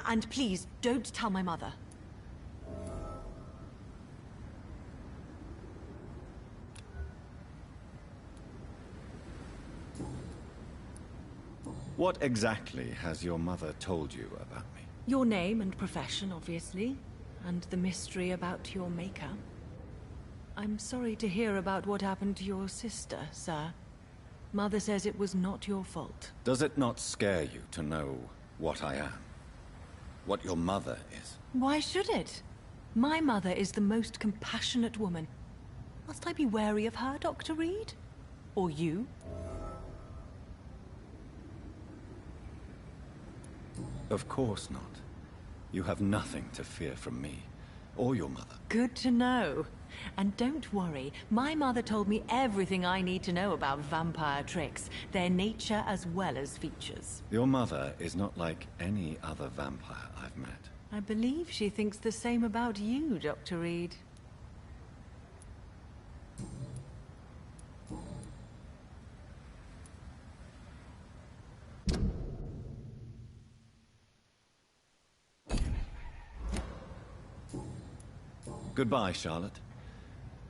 And please, don't tell my mother.
What exactly has your mother told you about me?
Your name and profession, obviously. And the mystery about your maker. I'm sorry to hear about what happened to your sister, sir. Mother says it was not your fault.
Does it not scare you to know what I am? What your mother is?
Why should it? My mother is the most compassionate woman. Must I be wary of her, Dr. Reed? Or you?
Of course not. You have nothing to fear from me, or your mother.
Good to know. And don't worry, my mother told me everything I need to know about vampire tricks, their nature as well as features.
Your mother is not like any other vampire I've met.
I believe she thinks the same about you, Dr. Reed.
Goodbye, Charlotte.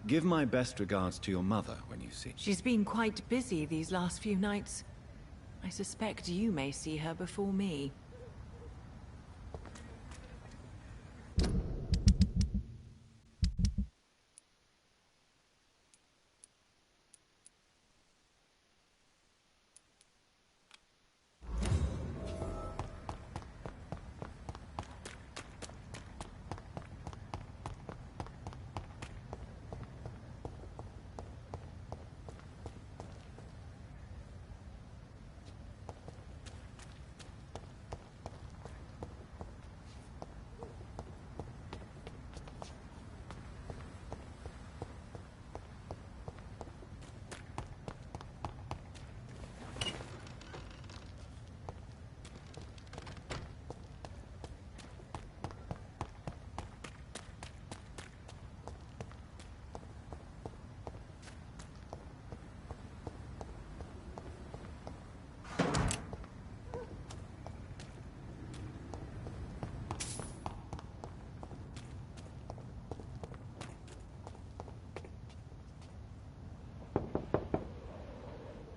Give my best regards to your mother when you see.
She's been quite busy these last few nights. I suspect you may see her before me.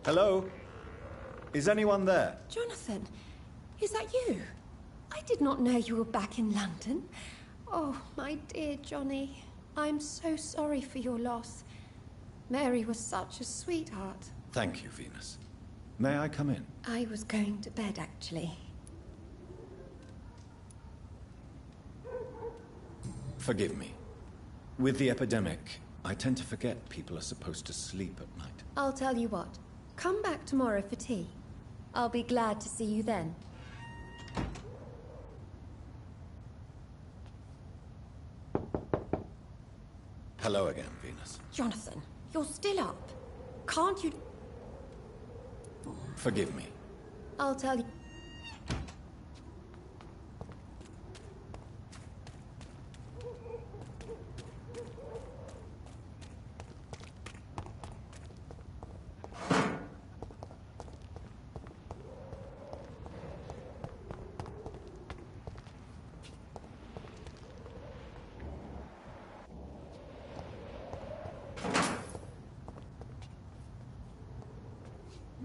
Hello? Is anyone there?
Jonathan, is that you? I did not know you were back in London. Oh, my dear Johnny. I'm so sorry for your loss. Mary was such a sweetheart.
Thank you, Venus. May I come in?
I was going to bed, actually.
Forgive me. With the epidemic, I tend to forget people are supposed to sleep at night.
I'll tell you what. Come back tomorrow for tea. I'll be glad to see you then.
Hello again, Venus.
Jonathan, you're still up. Can't you...
Forgive me.
I'll tell you...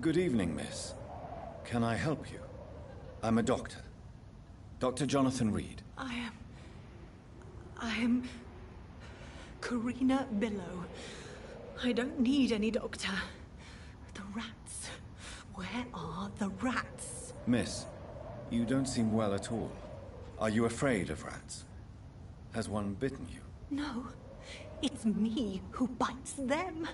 Good evening, miss. Can I help you? I'm a doctor. Dr. Jonathan Reed.
I am... Karina Billow. I don't need any doctor. The rats. Where are the rats?
Miss, you don't seem well at all. Are you afraid of rats? Has one bitten you?
No. It's me who bites them.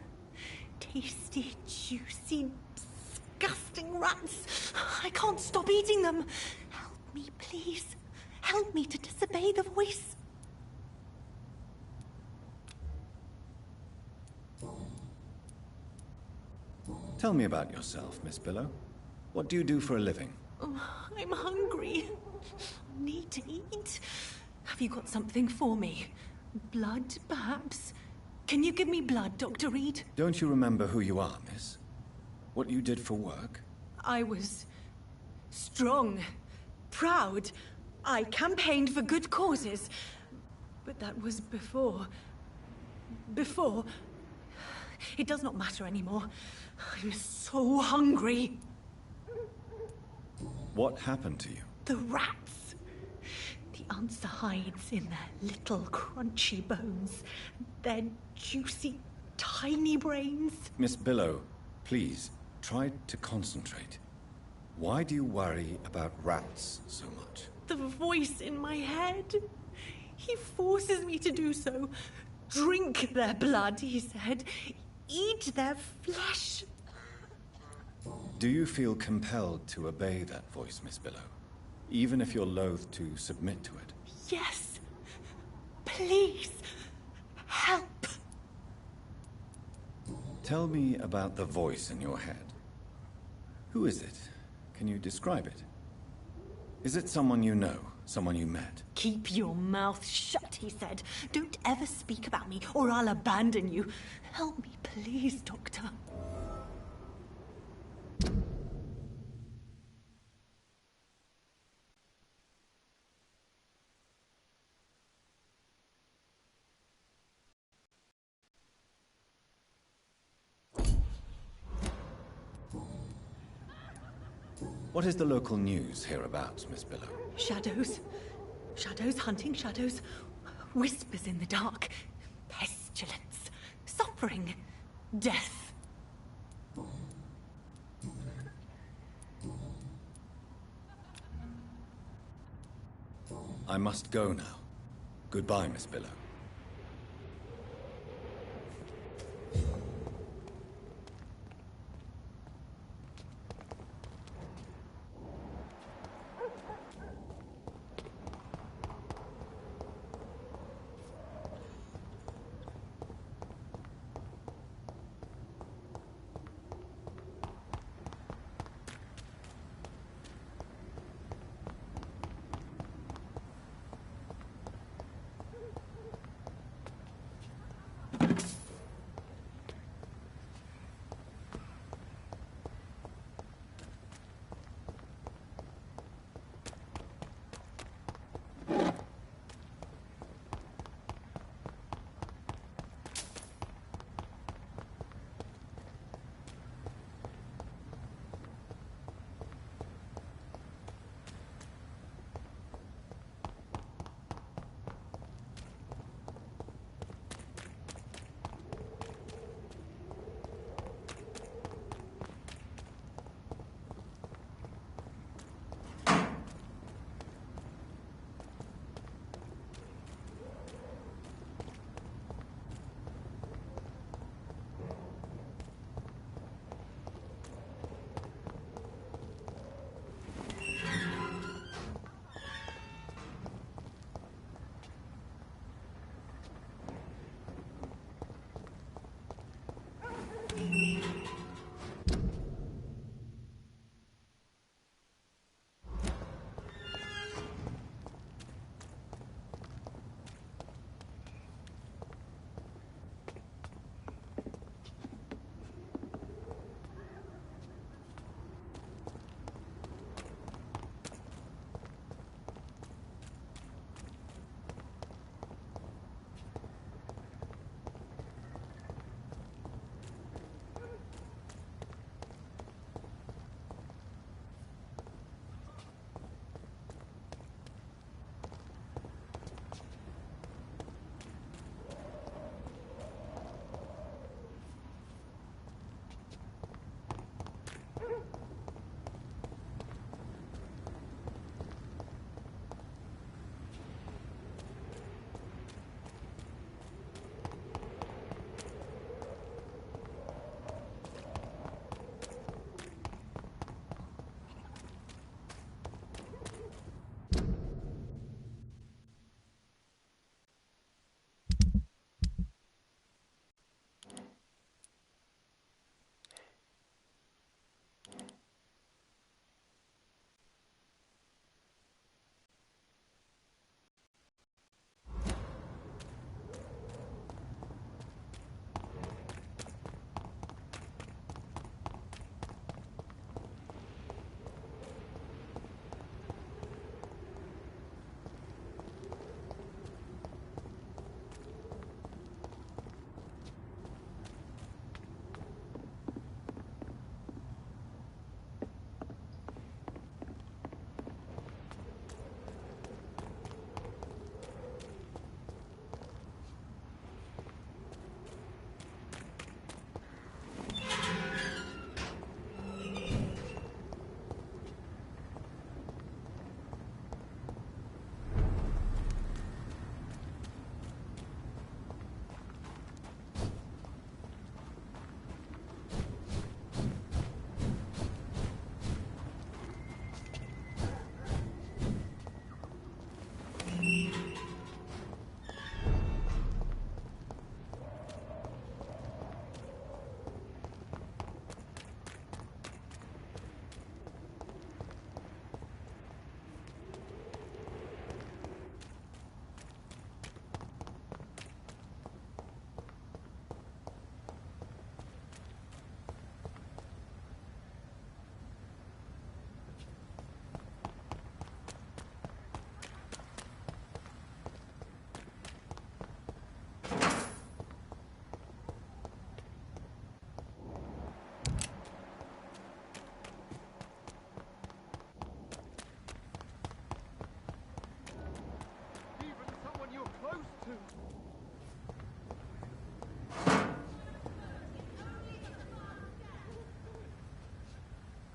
Tasty, juicy, disgusting rats. I can't stop eating them. Help me, please. Help me to disobey the voice.
Tell me about yourself, Miss Billow. What do you do for a living?
Oh, I'm hungry. Need to eat. Have you got something for me? Blood, perhaps? Can you give me blood, Dr. Reed?
Don't you remember who you are, miss? What you did for work?
I was strong, proud. I campaigned for good causes. But that was before. Before. It does not matter anymore. I'm so hungry.
What happened to you?
The rats. The answer hides in their little crunchy bones. Their juicy, tiny brains.
Miss Billow, please, try to concentrate. Why do you worry about rats so much?
The voice in my head. He forces me to do so. Drink their blood, he said. Eat their flesh.
Do you feel compelled to obey that voice, Miss Billow? Even if you're loath to submit to it?
Yes. Please. Help.
Tell me about the voice in your head. Who is it? Can you describe it? Is it someone you know? Someone you met?
Keep your mouth shut, he said. Don't ever speak about me, or I'll abandon you. Help me, please, Doctor.
What is the local news hereabouts, Miss Billow?
Shadows. Shadows hunting shadows. Whispers in the dark. Pestilence. Suffering. Death.
I must go now. Goodbye, Miss Billow.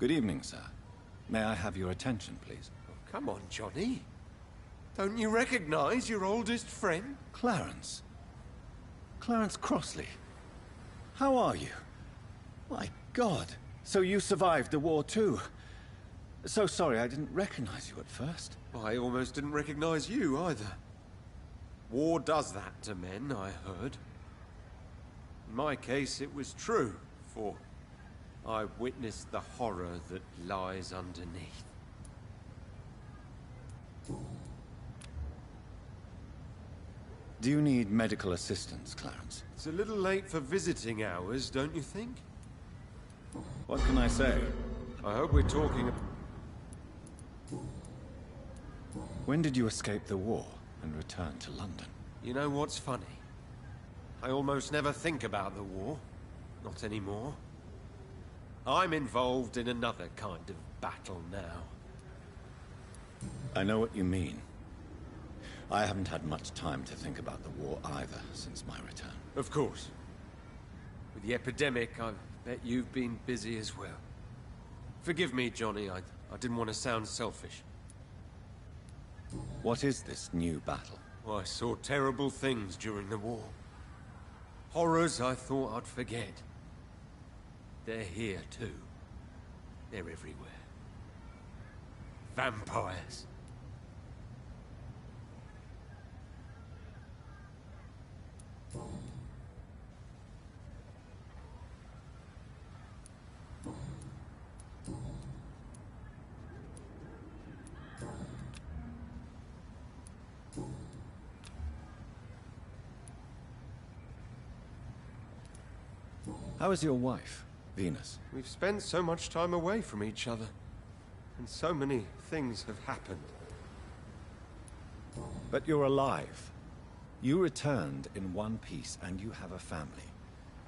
Good evening, sir. May I have your attention, please?
Oh, come on, Johnny. Don't you recognize your oldest friend?
Clarence. Clarence Crossley. How are you? My God. So you survived the war too. So sorry I didn't recognize you at first.
I almost didn't recognize you either. War does that to men, I heard. In my case, it was true, for I witnessed the horror that lies underneath.
Do you need medical assistance, Clarence?
It's a little late for visiting hours, don't you think?
What can I say?
I hope we're talking...
When did you escape the war and return to London?
You know what's funny? I almost never think about the war. Not anymore. I'm involved in another kind of battle now.
I know what you mean. I haven't had much time to think about the war either since my return.
Of course. With the epidemic, I bet you've been busy as well. Forgive me, Johnny, I didn't want to sound selfish.
What is this new battle?
Well, I saw terrible things during the war. Horrors I thought I'd forget. They're here too. They're everywhere. Vampires.
How is your wife, Venus?
We've spent so much time away from each other. And so many things have happened.
But you're alive. You returned in one piece, and you have a family.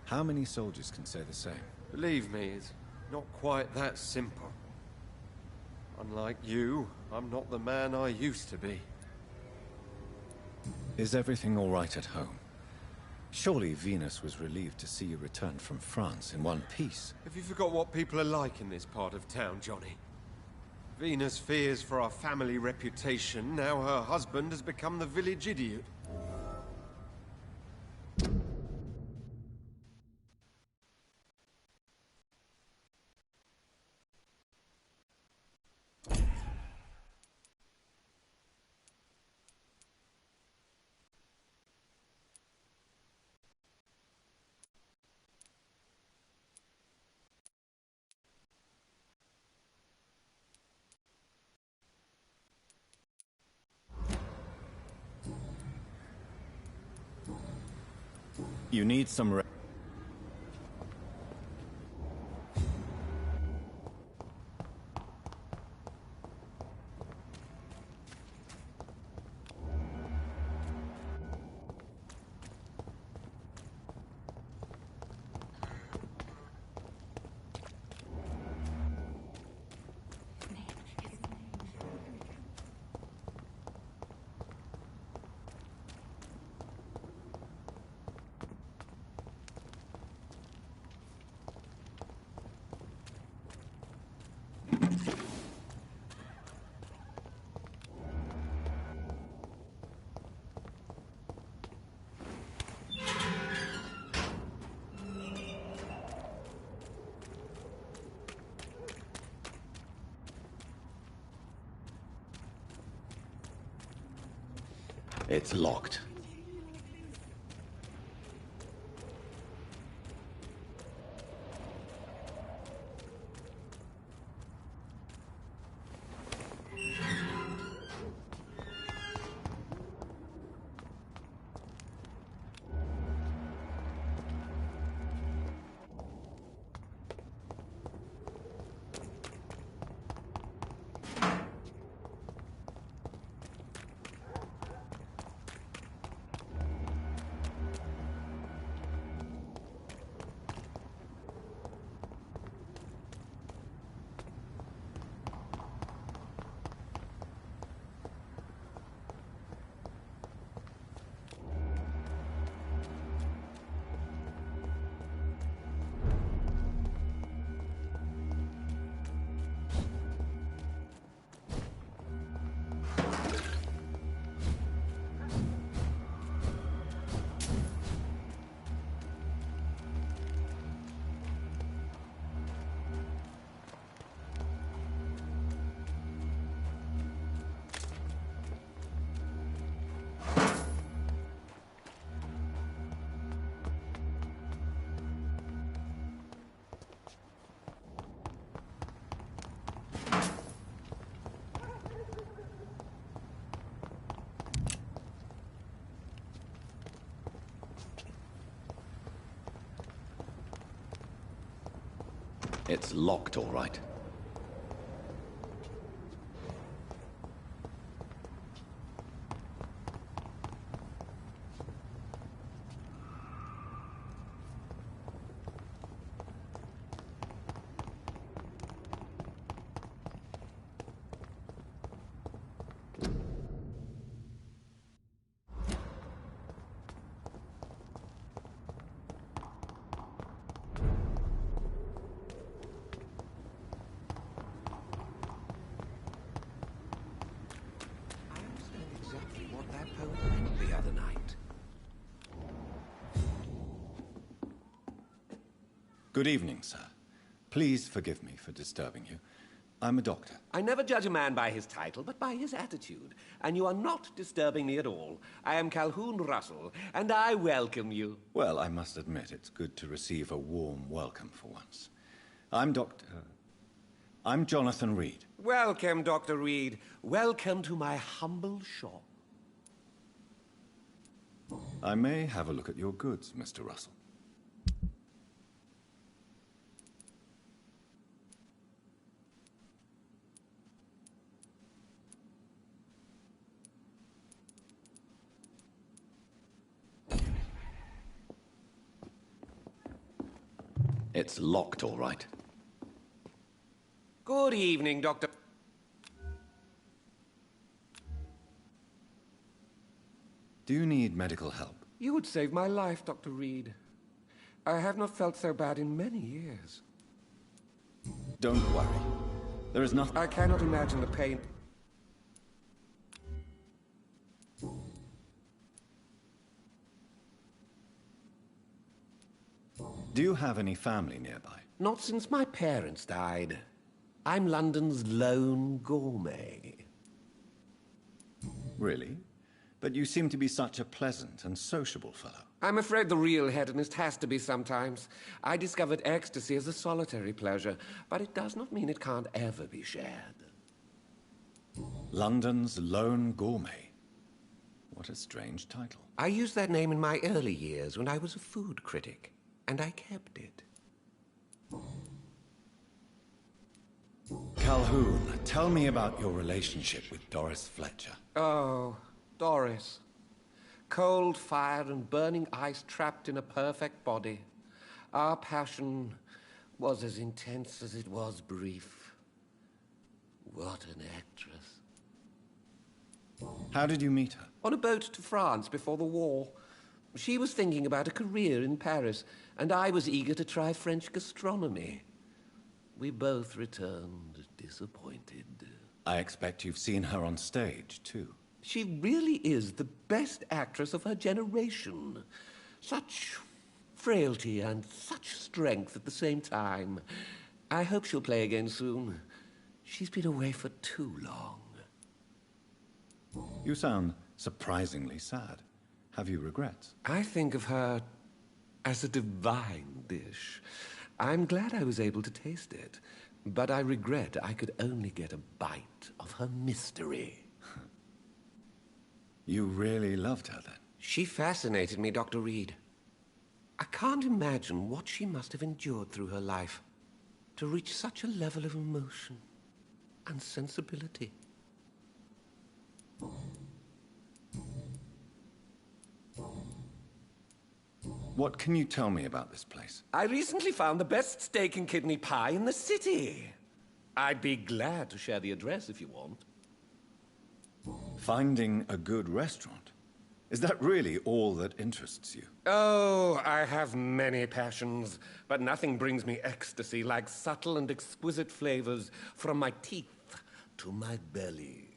How many soldiers can say the same?
Believe me, it's not quite that simple. Unlike you, I'm not the man I used to be.
Is everything all right at home? Surely Venus was relieved to see you return from France in one piece.
Have you forgot what people are like in this part of town, Johnny? Venus fears for our family reputation. Now her husband has become the village idiot.
You need some rest. It's locked.
It's locked, all right.
The other night.
Good evening, sir. Please forgive me for disturbing you. I'm a doctor.
I never judge a man by his title, but by his attitude. And you are not disturbing me at all. I am Calhoun Russell, and I welcome you.
Well, I must admit it's good to receive a warm welcome for once. I'm Jonathan Reed.
Welcome, Dr. Reed. Welcome to my humble shop.
I may have a look at your goods, Mr. Russell.
It's locked, all right.
Good evening, Doctor.
Do you need medical help?
You would save my life, Dr. Reed. I have not felt so bad in many years.
Don't worry. There is nothing...
I cannot imagine the pain...
Do you have any family nearby?
Not since my parents died. I'm London's lone gourmet.
Really? But you seem to be such a pleasant and sociable fellow.
I'm afraid the real hedonist has to be sometimes. I discovered ecstasy as a solitary pleasure, but it does not mean it can't ever be shared.
London's lone gourmet. What a strange title.
I used that name in my early years when I was a food critic, and I kept it.
Calhoun, tell me about your relationship with Doris Fletcher.
Oh, Doris. Cold fire and burning ice trapped in a perfect body. Our passion was as intense as it was brief. What an actress.
How did you meet her?
On a boat to France before the war. She was thinking about a career in Paris, and I was eager to try French gastronomy. We both returned disappointed.
I expect you've seen her on stage, too.
She really is the best actress of her generation. Such frailty and such strength at the same time. I hope she'll play again soon. She's been away for too long.
You sound surprisingly sad. Have you regrets?
I think of her as a divine dish. I'm glad I was able to taste it, but I regret I could only get a bite of her mystery.
You really loved her, then?
She fascinated me, Dr. Reed. I can't imagine what she must have endured through her life to reach such a level of emotion and sensibility.
What can you tell me about this place?
I recently found the best steak and kidney pie in the city. I'd be glad to share the address if you want.
Finding a good restaurant? Is that really all that interests you?
Oh, I have many passions, but nothing brings me ecstasy like subtle and exquisite flavors from my teeth to my belly.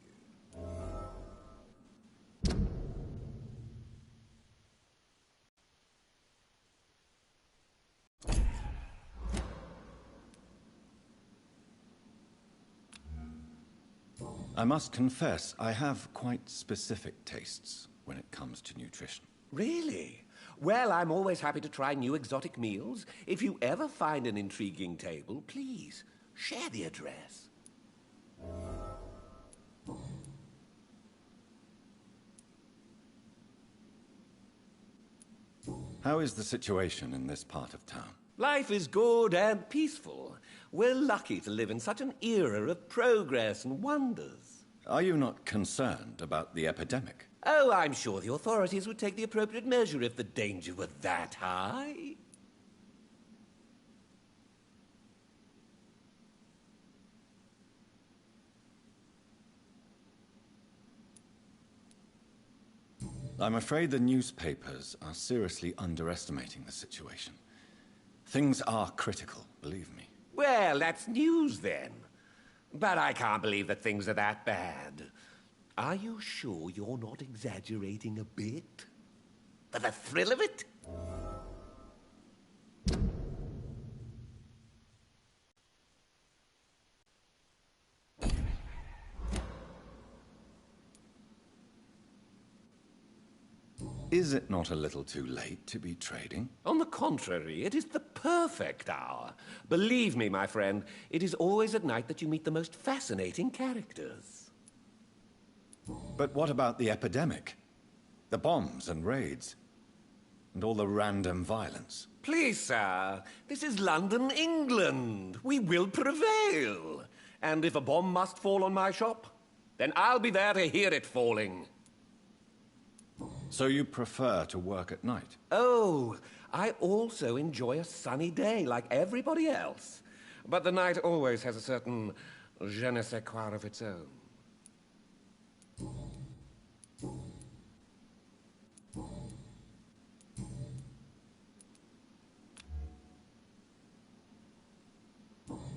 I must confess, I have quite specific tastes when it comes to nutrition.
Really? Well, I'm always happy to try new exotic meals. If you ever find an intriguing table, please share the address.
How is the situation in this part of town?
Life is good and peaceful. We're lucky to live in such an era of progress and wonders.
Are you not concerned about the epidemic?
Oh, I'm sure the authorities would take the appropriate measure if the danger were that high.
I'm afraid the newspapers are seriously underestimating the situation. Things are critical, believe me.
Well, that's news then. But I can't believe that things are that bad. Are you sure you're not exaggerating a bit? For the thrill of it?
Is it not a little too late to be trading?
On the contrary, it is the perfect hour. Believe me, my friend, it is always at night that you meet the most fascinating characters.
But what about the epidemic? The bombs and raids? And all the random violence?
Please, sir, this is London, England. We will prevail. And if a bomb must fall on my shop, then I'll be there to hear it falling.
So you prefer to work at night?
Oh, I also enjoy a sunny day like everybody else. But the night always has a certain je ne sais quoi of its own.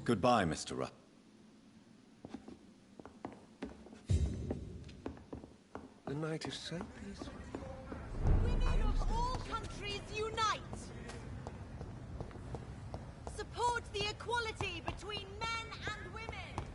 Goodbye, Mr. Rupp.
The night is so peaceful.
Women of all countries unite! Support the equality between men and women!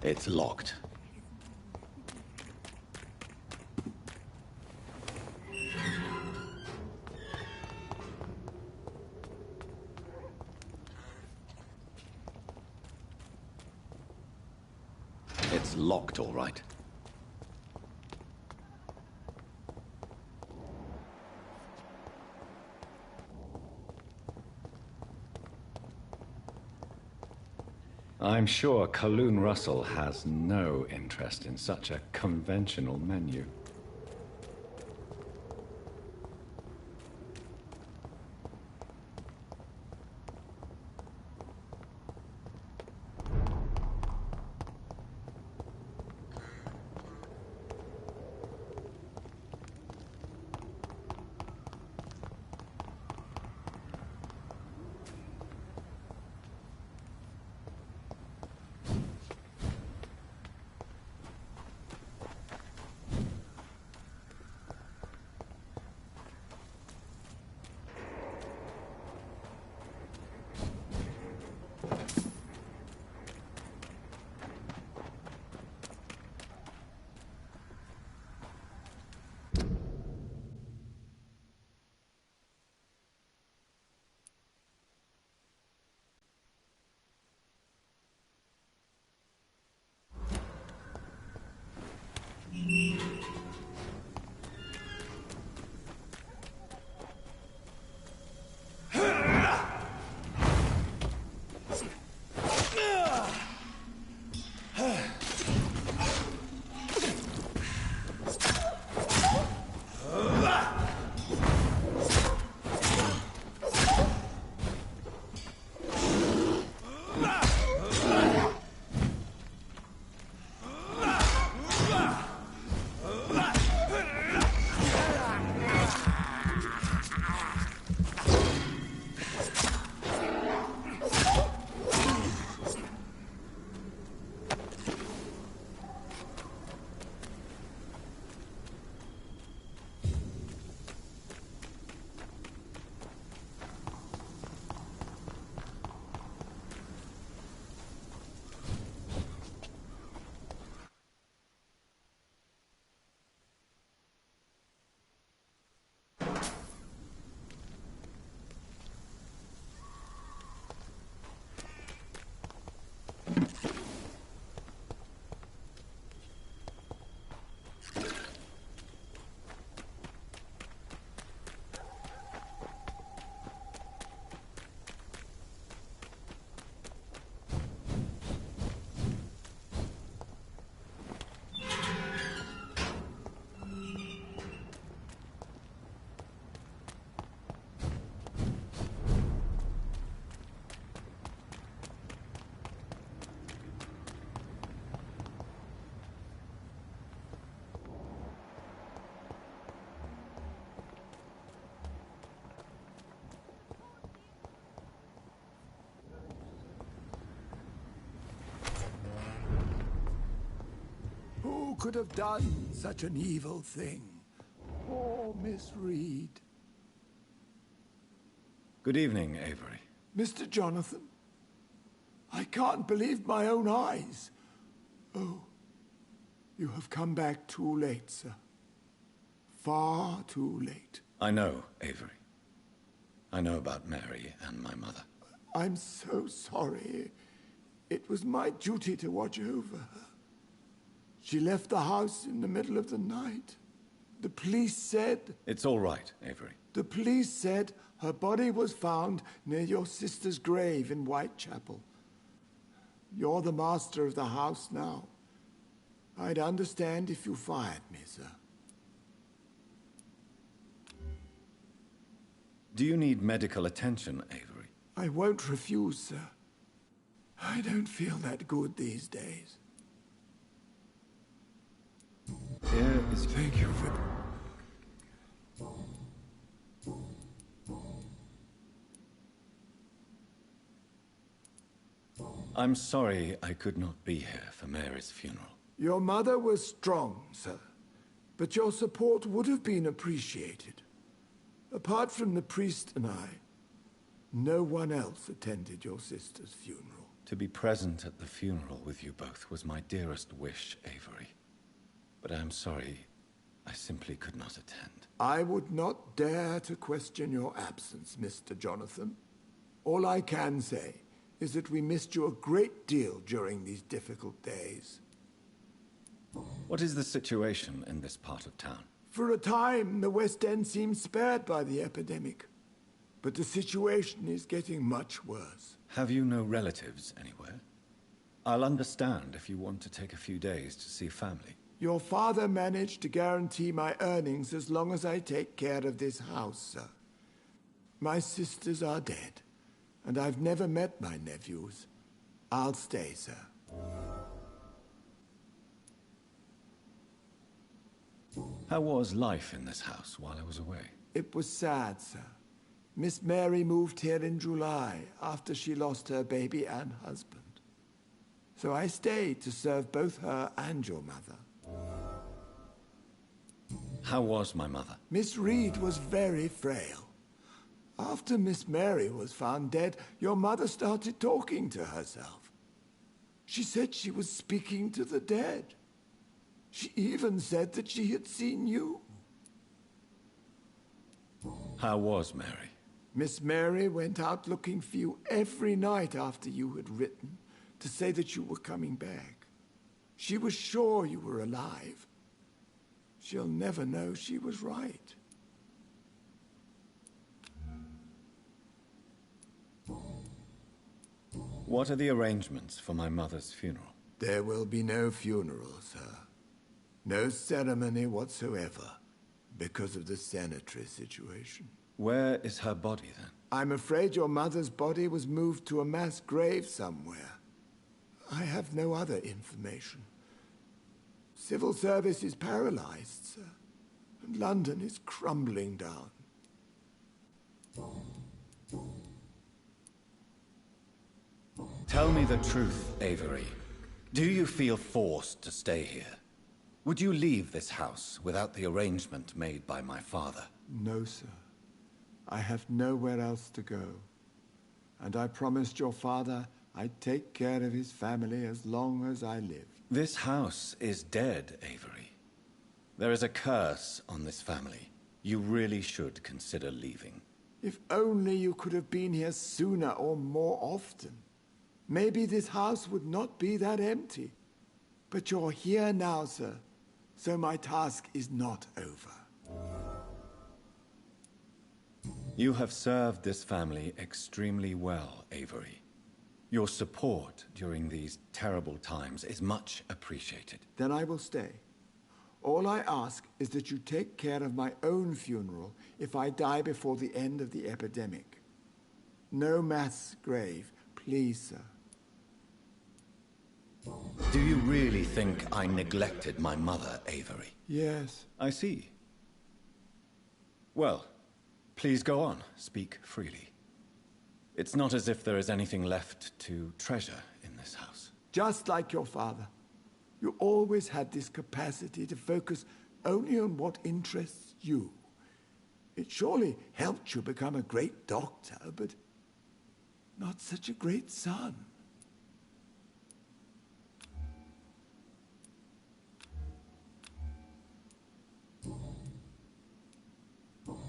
It's locked. It's locked, all right. I'm sure Kaloon Russell has no interest in such a conventional menu.
Who could have done such an evil thing? Poor Miss Reed.
Good evening, Avery.
Mr. Jonathan, I can't believe my own eyes. Oh, you have come back too late, sir. Far too late.
I know, Avery. I know about Mary and my mother.
I'm so sorry. It was my duty to watch over her. She left the house in the middle of the night. The police said...
It's all right, Avery.
The police said her body was found near your sister's grave in Whitechapel. You're the master of the house now. I'd understand if you fired me, sir.
Do you need medical attention, Avery?
I won't refuse, sir. I don't feel that good these days.
Here is...
Thank you for...
I'm sorry I could not be here for Mary's funeral.
Your mother was strong, sir. But your support would have been appreciated. Apart from the priest and I, no one else attended your sister's funeral.
To be present at the funeral with you both was my dearest wish, Avery. But I am sorry, I simply could not attend.
I would not dare to question your absence, Mr. Jonathan. All I can say is that we missed you a great deal during these difficult days.
What is the situation in this part of town?
For a time, the West End seemed spared by the epidemic. But the situation is getting much worse.
Have you no relatives anywhere? I'll understand if you want to take a few days to see family.
Your father managed to guarantee my earnings as long as I take care of this house, sir. My sisters are dead, and I've never met my nephews. I'll stay, sir.
How was life in this house while I was away?
It was sad, sir. Miss Mary moved here in July after she lost her baby and husband. So I stayed to serve both her and your mother.
How was my mother?
Miss Reed was very frail. After Miss Mary was found dead, your mother started talking to herself. She said she was speaking to the dead. She even said that she had seen you.
How was Mary?
Miss Mary went out looking for you every night after you had written to say that you were coming back. She was sure you were alive. She'll never know she was right.
What are the arrangements for my mother's funeral?
There will be no funeral, sir. No ceremony whatsoever, because of the sanitary situation.
Where is her body, then?
I'm afraid your mother's body was moved to a mass grave somewhere. I have no other information. Civil service is paralyzed, sir, and London is crumbling down.
Tell me the truth, Avery. Do you feel forced to stay here? Would you leave this house without the arrangement made by my father?
No, sir. I have nowhere else to go. And I promised your father I'd take care of his family as long as I lived.
This house is dead, Avery. There is a curse on this family. You really should consider leaving.
If only you could have been here sooner or more often. Maybe this house would not be that empty. But you're here now, sir, so my task is not over.
You have served this family extremely well, Avery. Your support during these terrible times is much appreciated.
Then I will stay. All I ask is that you take care of my own funeral if I die before the end of the epidemic. No mass grave, please, sir.
Do you really think I neglected my mother, Avery?
Yes.
I see. Well, please go on. Speak freely. It's not as if there is anything left to treasure in this house.
Just like your father. You always had this capacity to focus only on what interests you. It surely helped you become a great doctor, but not such a great son.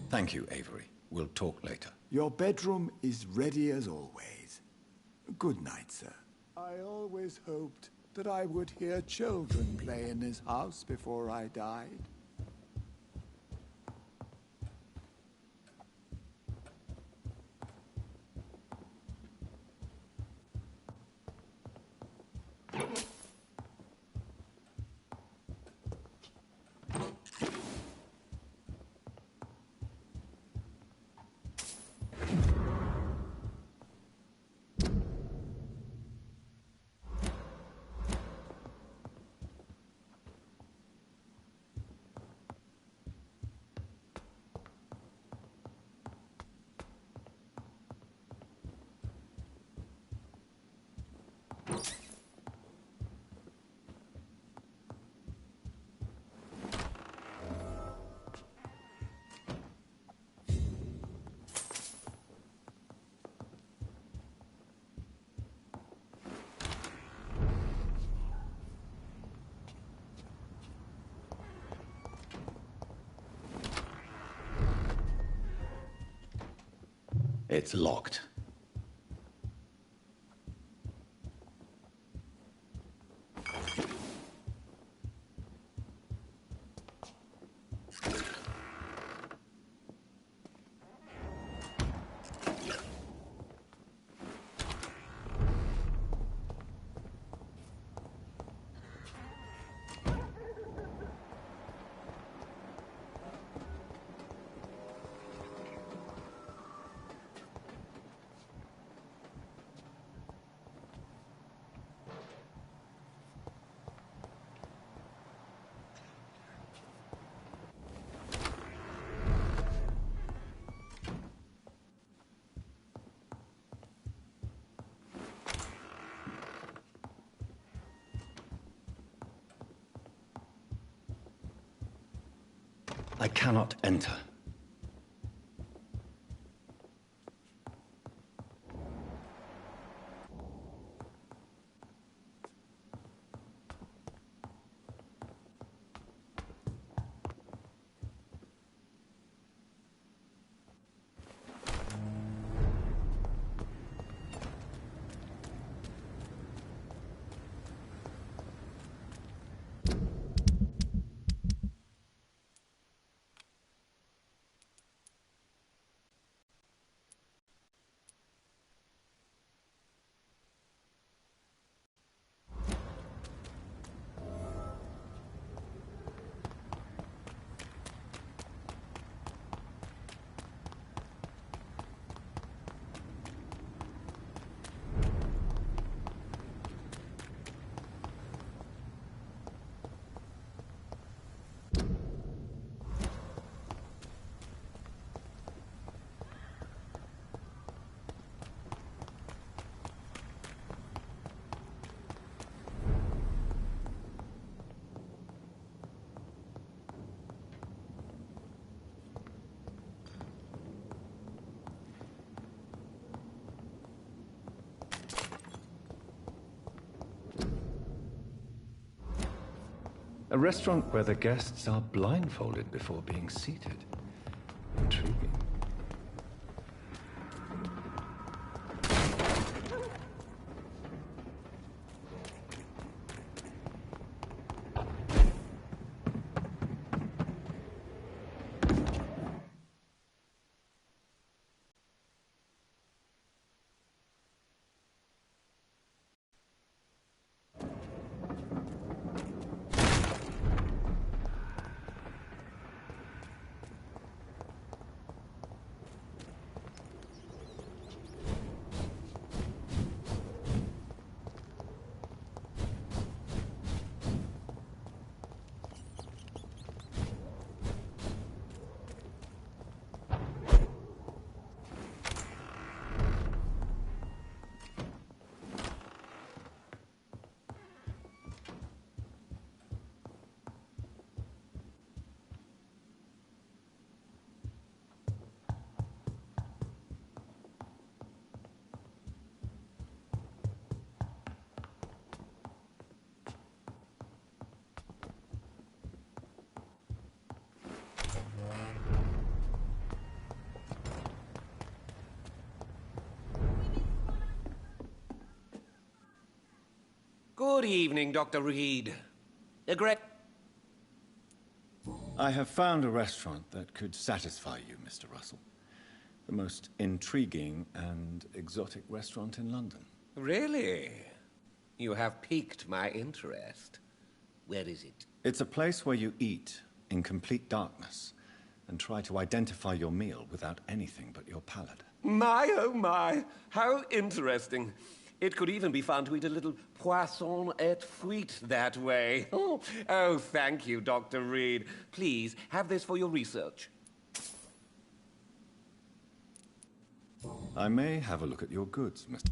Thank you, Avery. We'll talk later.
Your bedroom is ready as always. Good night, sir. I always hoped that I would hear children play in this house before I died.
It's locked. I cannot enter. A restaurant where the guests are blindfolded before being seated. Intriguing.
Good evening, Dr. Reed.
I have found a restaurant that could satisfy you, Mr. Russell. The most intriguing and exotic restaurant in London.
Really? You have piqued my interest. Where is it?
It's a place where you eat in complete darkness and try to identify your meal without anything but your palate.
My, oh my, how interesting. It could even be fun to eat a little poisson et frites that way. Oh, thank you, Dr. Reed. Please, have this for your research.
I may have a look at your goods, Mr.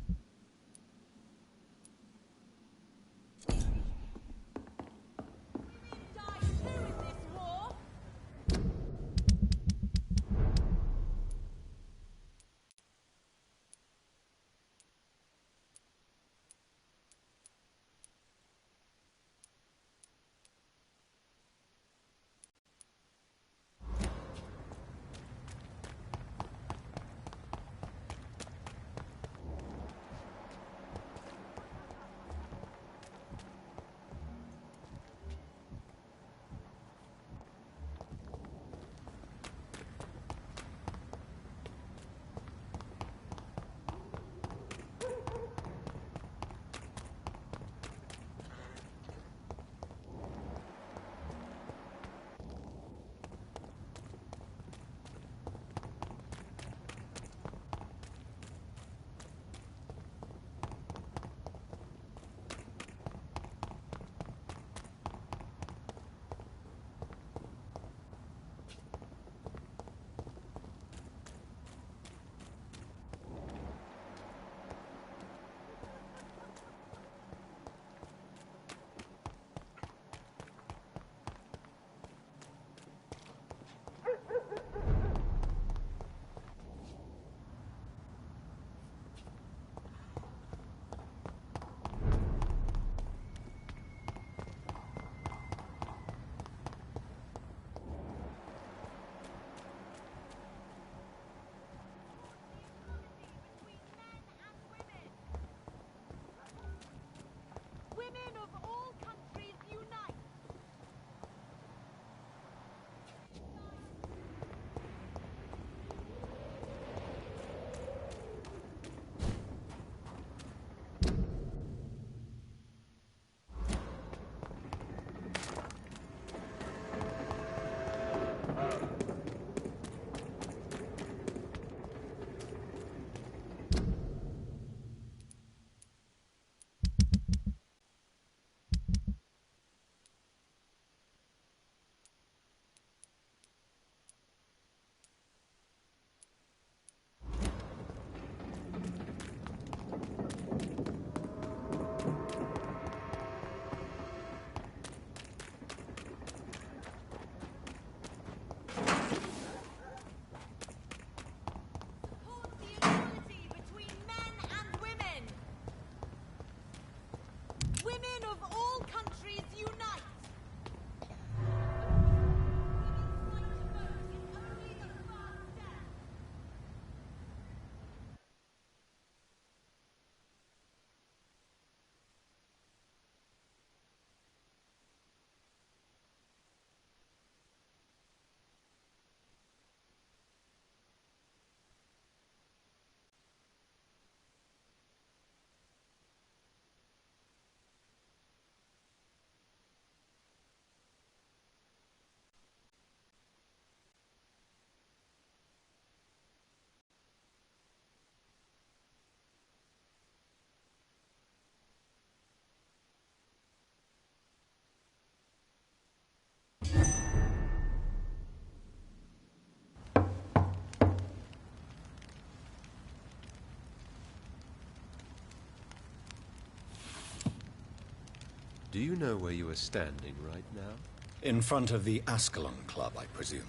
Do you know where you are standing right now?
In front of the Ascalon Club, I presume.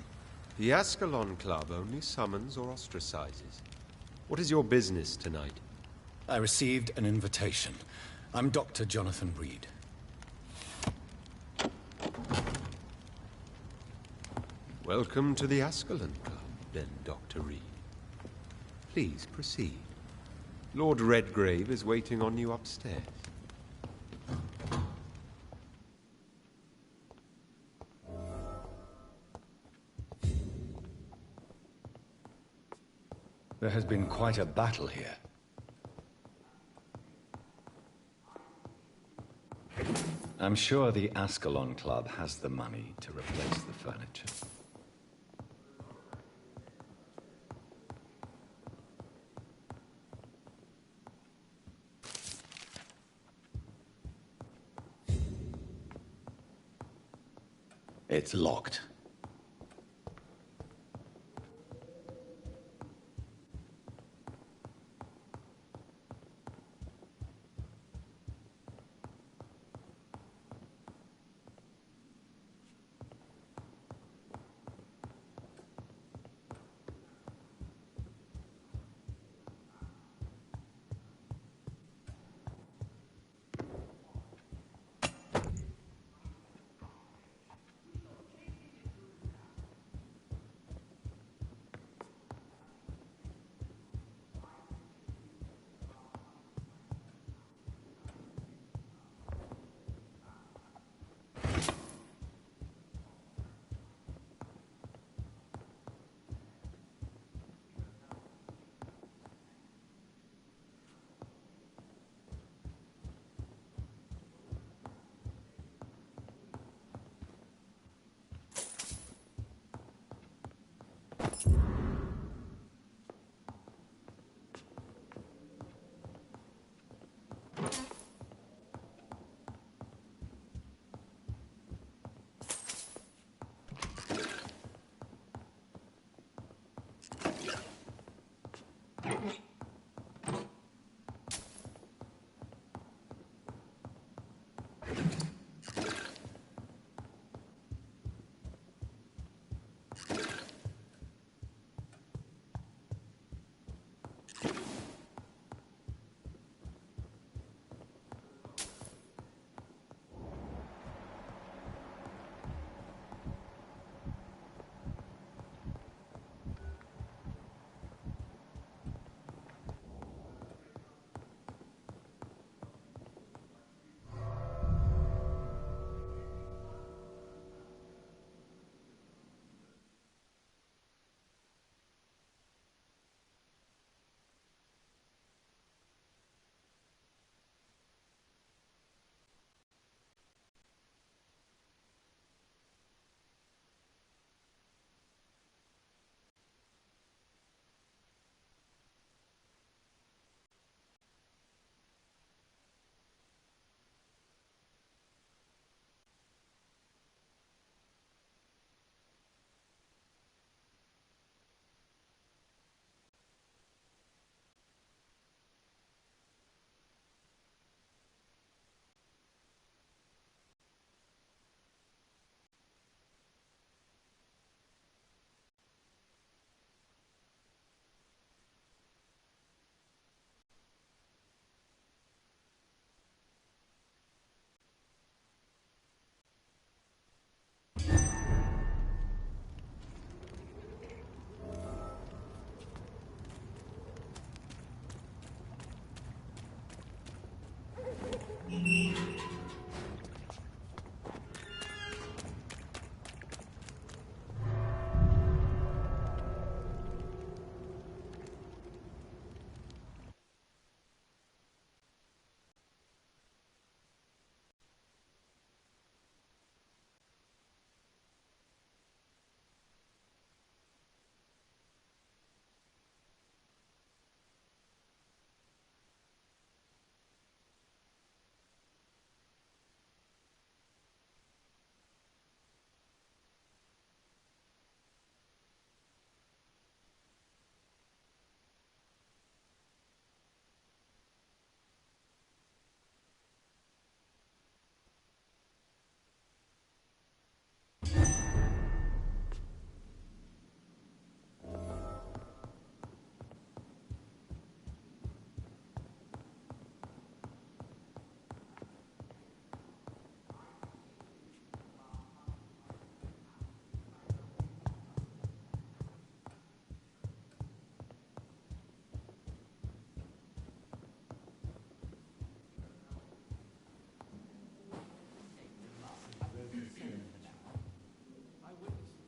The Ascalon Club only summons or ostracizes. What is your business tonight?
I received an invitation. I'm Dr. Jonathan Reed.
Welcome to the Ascalon Club, then, Dr. Reed. Please proceed. Lord Redgrave is waiting on you upstairs.
There has been quite a battle here. I'm sure the Ascalon Club has the money to replace the furniture. It's locked.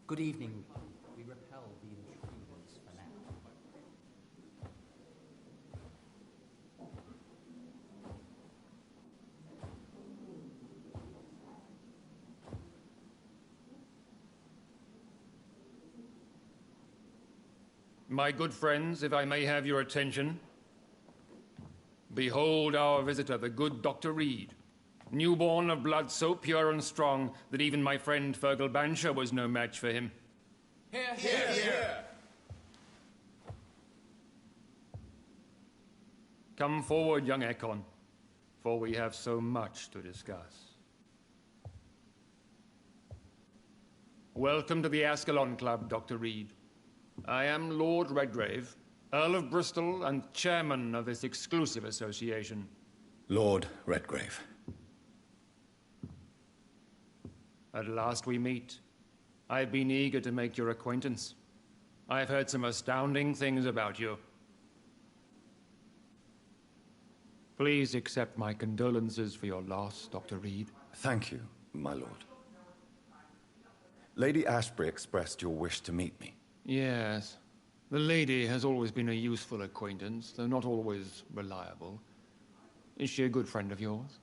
Good evening. We repel the intruders for now.
My good friends, if I may have your attention. Behold our visitor, the good Dr. Reed. Newborn of blood so pure and strong that even my friend Fergal Bansher was no match for him.
Hear, hear, hear!
Come forward, young Ekon, for we have so much to discuss. Welcome to the Ascalon Club, Dr. Reed. I am Lord Redgrave, Earl of Bristol and chairman of this exclusive association.
Lord Redgrave.
At last we meet. I've been eager to make your acquaintance. I've heard some astounding things about you. Please accept my condolences for your loss, Dr. Reed.
Thank you, my lord. Lady Ashbury expressed your wish to meet me.
Yes. The lady has always been a useful acquaintance, though not always reliable. Is she a good friend of yours?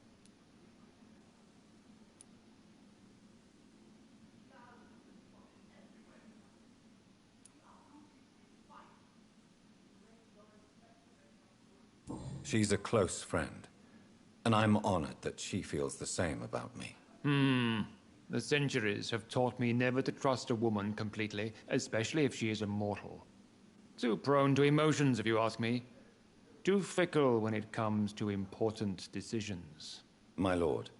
She's a close friend, and I'm honored that she feels the same about me.
The centuries have taught me never to trust a woman completely, especially if she is a mortal. Too prone to emotions, if you ask me. Too fickle when it comes to important decisions.
My lord,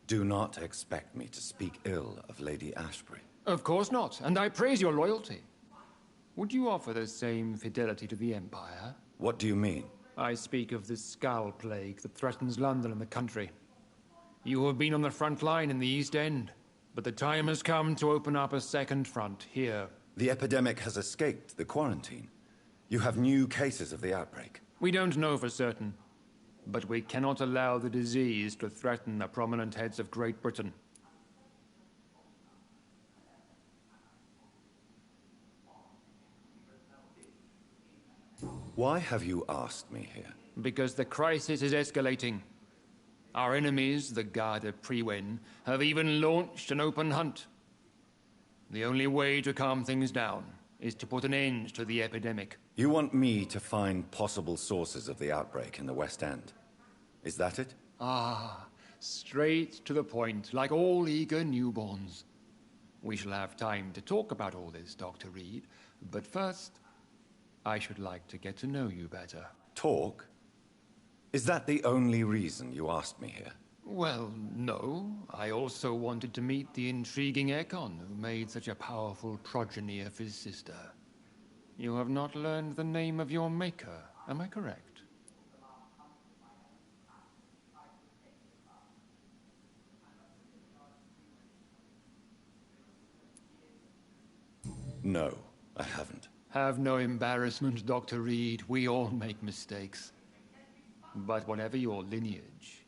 do not expect me to speak ill of Lady Ashbury.
Of course not, and I praise your loyalty. Would you offer the same fidelity to the Empire?
What do you mean?
I speak of the Skull Plague that threatens London and the country. You have been on the front line in the East End, but the time has come to open up a second front here.
The epidemic has escaped the quarantine. You have new cases of the outbreak.
We don't know for certain, but we cannot allow the disease to threaten the prominent heads of Great Britain.
Why have you asked me here?
Because the crisis is escalating. Our enemies, the Garda Priwen, have even launched an open hunt. The only way to calm things down is to put an end to the epidemic.
You want me to find possible sources of the outbreak in the West End? Is that it?
Ah, straight to the point, like all eager newborns. We shall have time to talk about all this, Dr. Reed, but first, I should like to get to know you better.
Talk? Is that the only reason you asked me here?
Well, no. I also wanted to meet the intriguing Ekon, who made such a powerful progeny of his sister. You have not learned the name of your maker, am I correct?
No, I haven't.
Have no embarrassment, Dr. Reed. We all make mistakes. But whatever your lineage,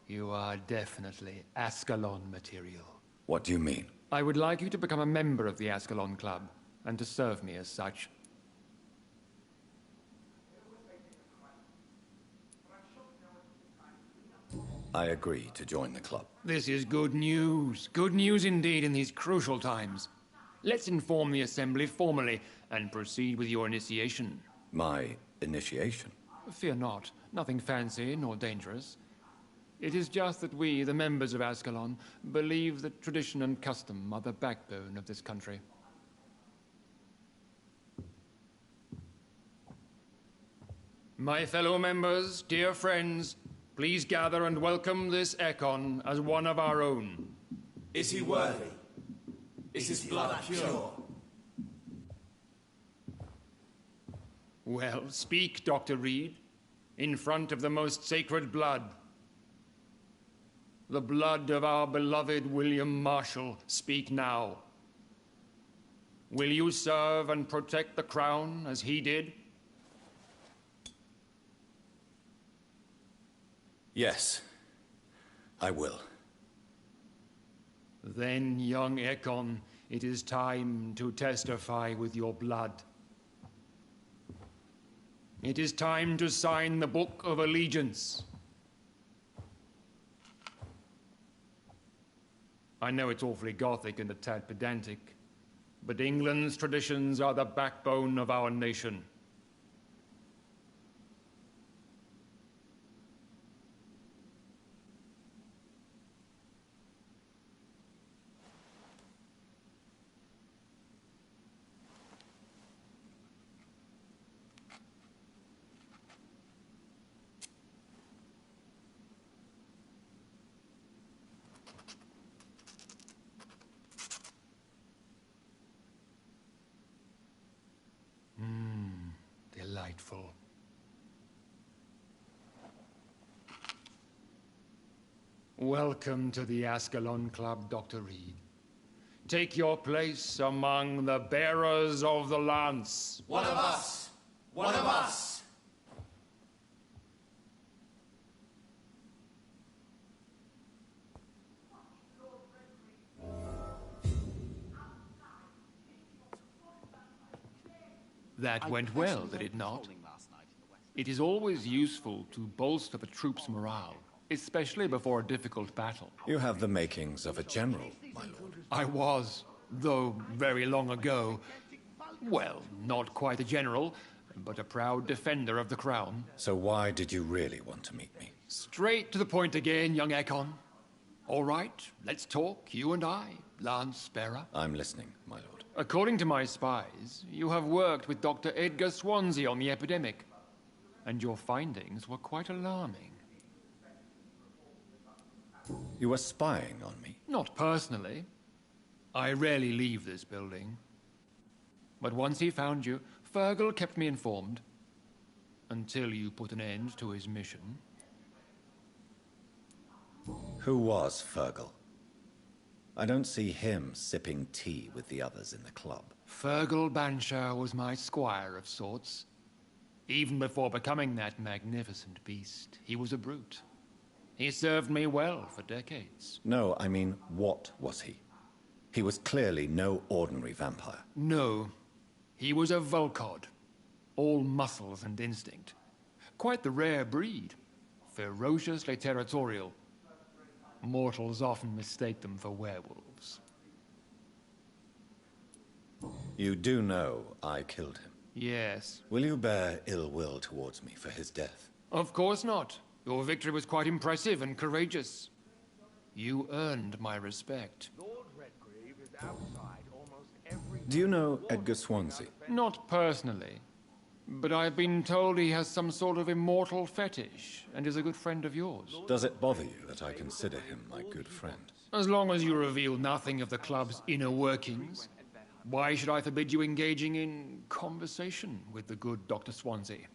you are definitely Ascalon material.
What do you mean?
I would like you to become a member of the Ascalon Club, and to serve me as such.
I agree to join the club.
This is good news. Good news indeed in these crucial times. Let's inform the Assembly formally and proceed with your initiation.
My initiation?
Fear not. Nothing fancy nor dangerous. It is just that we, the members of Ascalon, believe that tradition and custom are the backbone of this country. My fellow members, dear friends, please gather and welcome this Ekon as one of our own.
Is he worthy? Is his blood pure?
Well, speak, Dr. Reed, in front of the most sacred blood. The blood of our beloved William Marshall. Speak now. Will you serve and protect the crown as he did?
Yes, I will.
Then, young Ekon, It is time to testify with your blood. It is time to sign the Book of Allegiance. I know it's awfully gothic and a tad pedantic, but England's traditions are the backbone of our nation. Delightful. Welcome to the Ascalon Club, Dr. Reed. Take your place among the bearers of the lance.
One of us! One of us!
That went well, did it not? It is always useful to bolster the troops' morale, especially before a difficult battle.
You have the makings of a general, my lord.
I was, though very long ago. Well, not quite a general, but a proud defender of the crown.
So why did you really want to meet me?
Straight to the point again, young Ekon. All right, let's talk, you and I, Lance Bearer.
I'm listening, my lord.
According to my spies, you have worked with Dr. Edgar Swansea on the epidemic, and your findings were quite alarming.
You were spying on me?
Not personally. I rarely leave this building. But once he found you, Fergal kept me informed. Until you put an end to his mission.
Who was Fergal? I don't see him sipping tea with the others in the club.
Fergal Banshire was my squire of sorts. Even before becoming that magnificent beast, he was a brute. He served me well for decades.
No, I mean, what was he? He was clearly no ordinary vampire.
No. He was a Volcod. All muscles and instinct. Quite the rare breed. Ferociously territorial. Mortals often mistake them for werewolves.
You do know I killed him?
Yes.
Will you bear ill will towards me for his death?
Of course not. Your victory was quite impressive and courageous. You earned my respect.
Lord Redgrave is outside almost every...
Do you know Edgar Swansea?
Not personally. But I've been told he has some sort of immortal fetish, and is a good friend of yours.
Does it bother you that I consider him my good friend?
As long as you reveal nothing of the club's inner workings, why should I forbid you engaging in conversation with the good Dr. Swansea?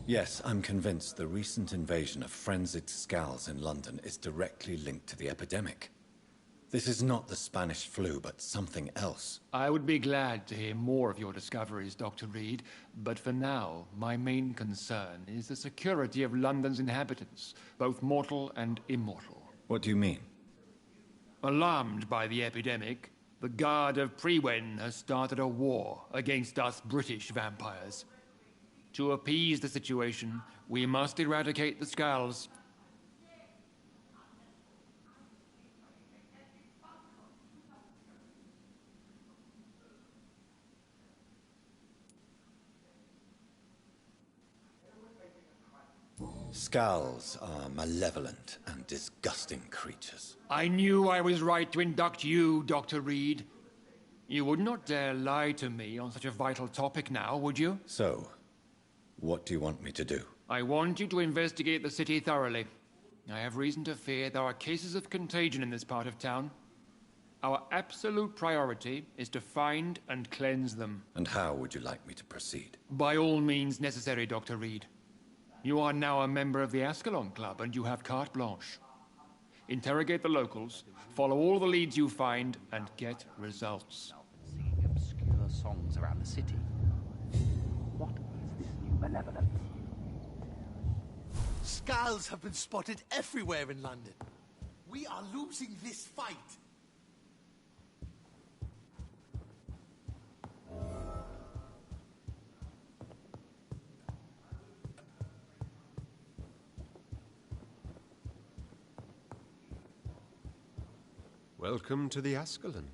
Yes, I'm convinced the recent invasion of frenzied Scals in London is directly linked to the epidemic. This is not the Spanish flu, but something else.
I would be glad to hear more of your discoveries, Dr. Reed, but for now, my main concern is the security of London's inhabitants, both mortal and immortal.
What do you mean?
Alarmed by the epidemic, the Guard of Prewen has started a war against us British vampires. To appease the situation, we must eradicate the Scals.
Scals are malevolent and disgusting creatures.
I knew I was right to induct you, Dr. Reed. You would not dare lie to me on such a vital topic now, would you?
So, what do you want me to do?
I want you to investigate the city thoroughly. I have reason to fear there are cases of contagion in this part of town. Our absolute priority is to find and cleanse them.
And how would you like me to proceed?
By all means necessary, Dr. Reed. You are now a member of the Ascalon Club, and you have carte blanche. Interrogate the locals, follow all the leads you find, and get results.
Singing obscure songs around the city. What is this new malevolence?
Scals have been spotted everywhere in London. We are losing this fight.
Welcome to the Ascalon.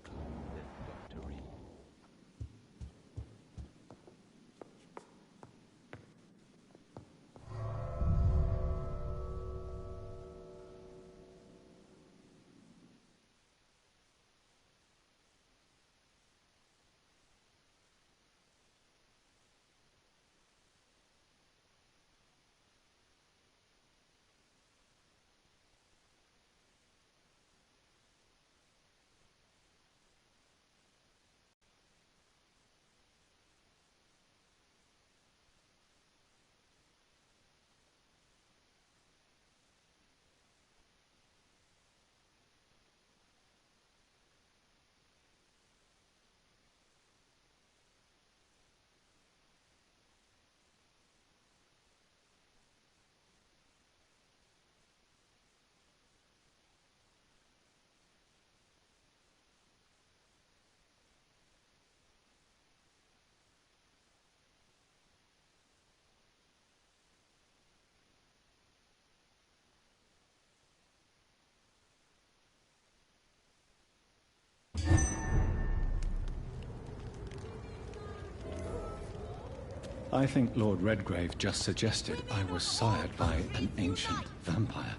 I think Lord Redgrave just suggested I was sired by an ancient vampire.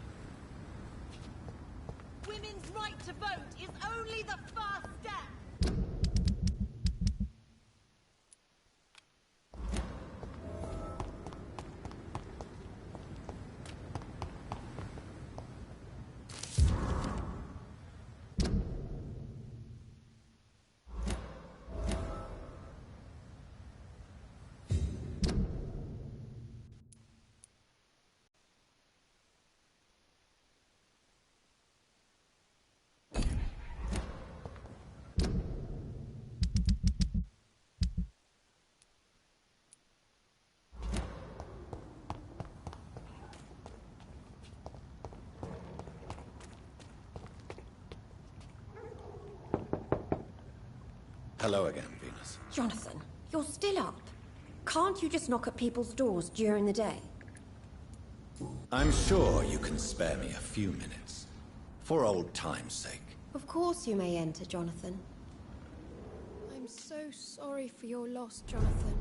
Women's right to vote is only the first step.
Hello again, Venus.
Jonathan, you're still up. Can't you just knock at people's doors during the day?
I'm sure you can spare me a few minutes. For old time's sake.
Of course you may enter, Jonathan. I'm so sorry for your loss, Jonathan.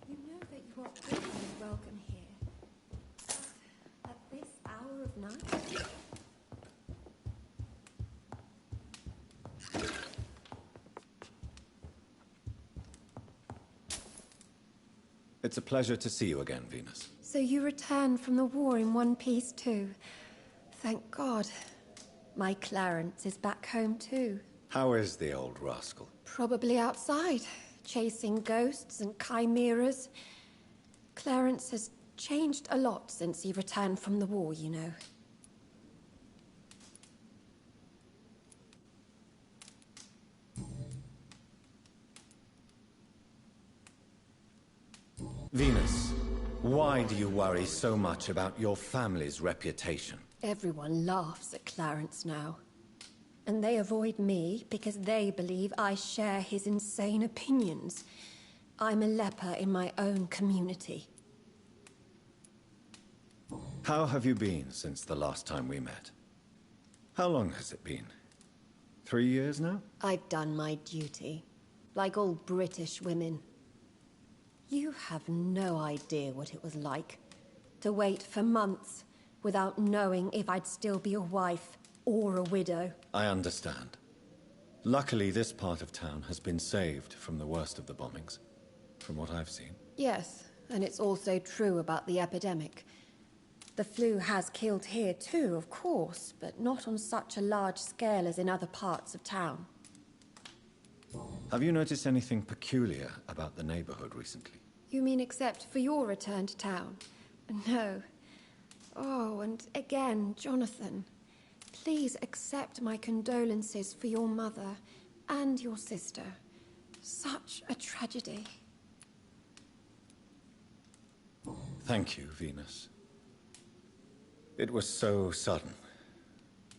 You know that you are always welcome here. But at this hour of night?
It's a pleasure to see you again, Venus.
So you returned from the war in one piece too. Thank God. My Clarence is back home too.
How is the old rascal?
Probably outside, chasing ghosts and chimeras. Clarence has changed a lot since he returned from the war, you know.
Venus, why do you worry so much about your family's reputation?
Everyone laughs at Clarence now. And they avoid me because they believe I share his insane opinions. I'm a leper in my own community.
How have you been since the last time we met? How long has it been? 3 years now?
I've done my duty, like all British women. You have no idea what it was like to wait for months without knowing if I'd still be a wife or a widow.
I understand. Luckily, this part of town has been saved from the worst of the bombings, from what I've seen.
Yes, and it's also true about the epidemic. The flu has killed here too, of course, but not on such a large scale as in other parts of town.
Have you noticed anything peculiar about the neighborhood recently?
You mean except for your return to town? No. Oh, and again, Jonathan, please accept my condolences for your mother and your sister. Such a tragedy.
Thank you, Venus. It was so sudden.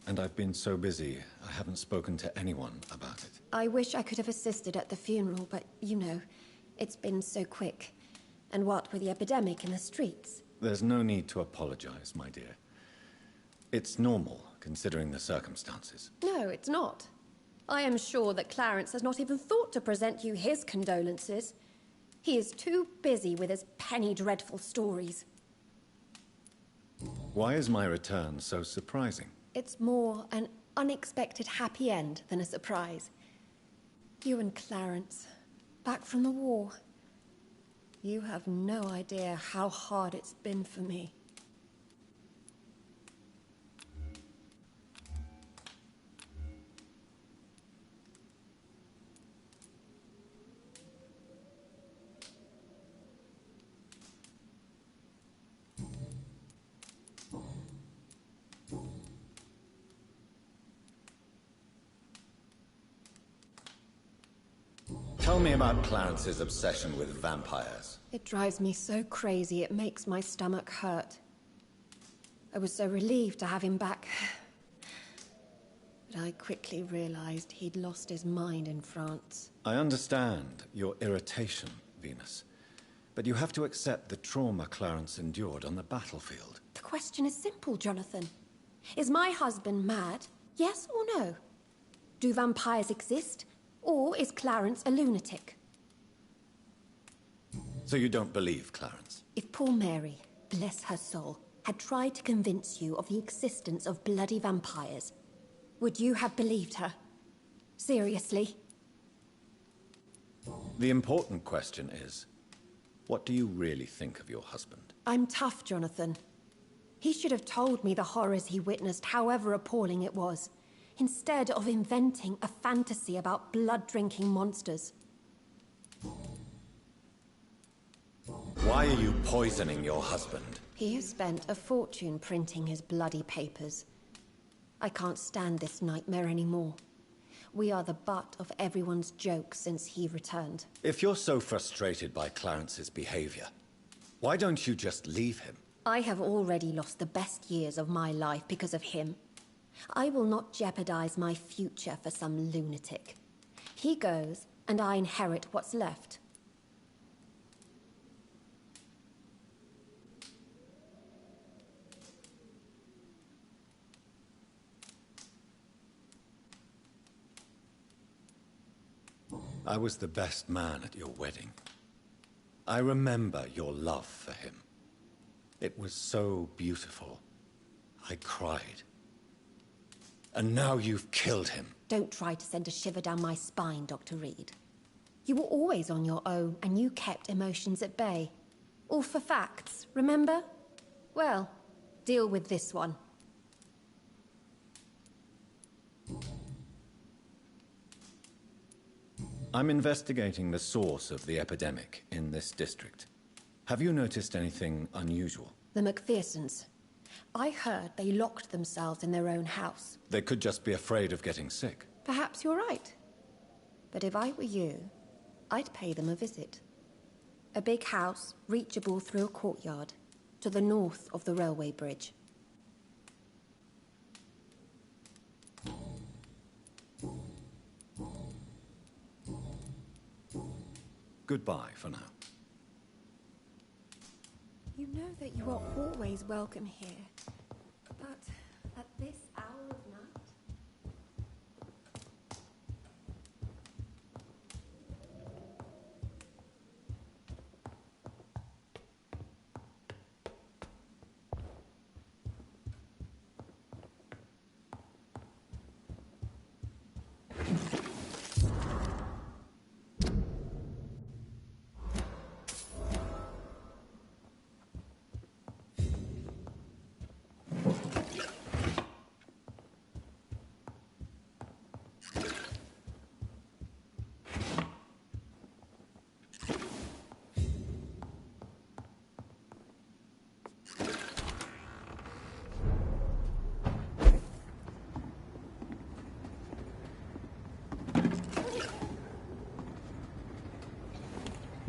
and I've been so busy, I haven't spoken to anyone about it.
I wish I could have assisted at the funeral, but you know, it's been so quick. And what with the epidemic in the streets?
There's no need to apologize, my dear. It's normal, considering the circumstances.
No, it's not. I am sure that Clarence has not even thought to present you his condolences. He is too busy with his penny dreadful stories.
Why is my return so surprising?
It's more an unexpected happy end than a surprise. You and Clarence, back from the war. You have no idea how hard it's been for me.
Tell me about Clarence's obsession with vampires.
It drives me so crazy it makes my stomach hurt. I was so relieved to have him back. But I quickly realized he'd lost his mind in France.
I understand your irritation, Venus. But you have to accept the trauma Clarence endured on the battlefield.
The question is simple, Jonathan. Is my husband mad? Yes or no? Do vampires exist? Or is Clarence a lunatic?
So you don't believe Clarence?
If poor Mary, bless her soul, had tried to convince you of the existence of bloody vampires, would you have believed her? Seriously?
The important question is, what do you really think of your husband?
I'm tough, Jonathan. He should have told me the horrors he witnessed, however appalling it was, instead of inventing a fantasy about blood-drinking monsters.
Why are you poisoning your husband?
He has spent a fortune printing his bloody papers. I can't stand this nightmare anymore. We are the butt of everyone's jokes since he returned.
If you're so frustrated by Clarence's behavior, why don't you just leave him?
I have already lost the best years of my life because of him. I will not jeopardize my future for some lunatic. He goes, and I inherit what's left.
I was the best man at your wedding. I remember your love for him. It was so beautiful. I cried. And now you've killed him.
Don't try to send a shiver down my spine, Dr. Reed. You were always on your own, and you kept emotions at bay. All for facts, remember? Well, deal with this one.
I'm investigating the source of the epidemic in this district. Have you noticed anything unusual?
The McPhersons. I heard they locked themselves in their own house.
They could just be afraid of getting sick.
Perhaps you're right. But if I were you, I'd pay them a visit. A big house, reachable through a courtyard, to the north of the railway bridge.
Goodbye for now.
You know that you are always welcome here. But at this hour of night?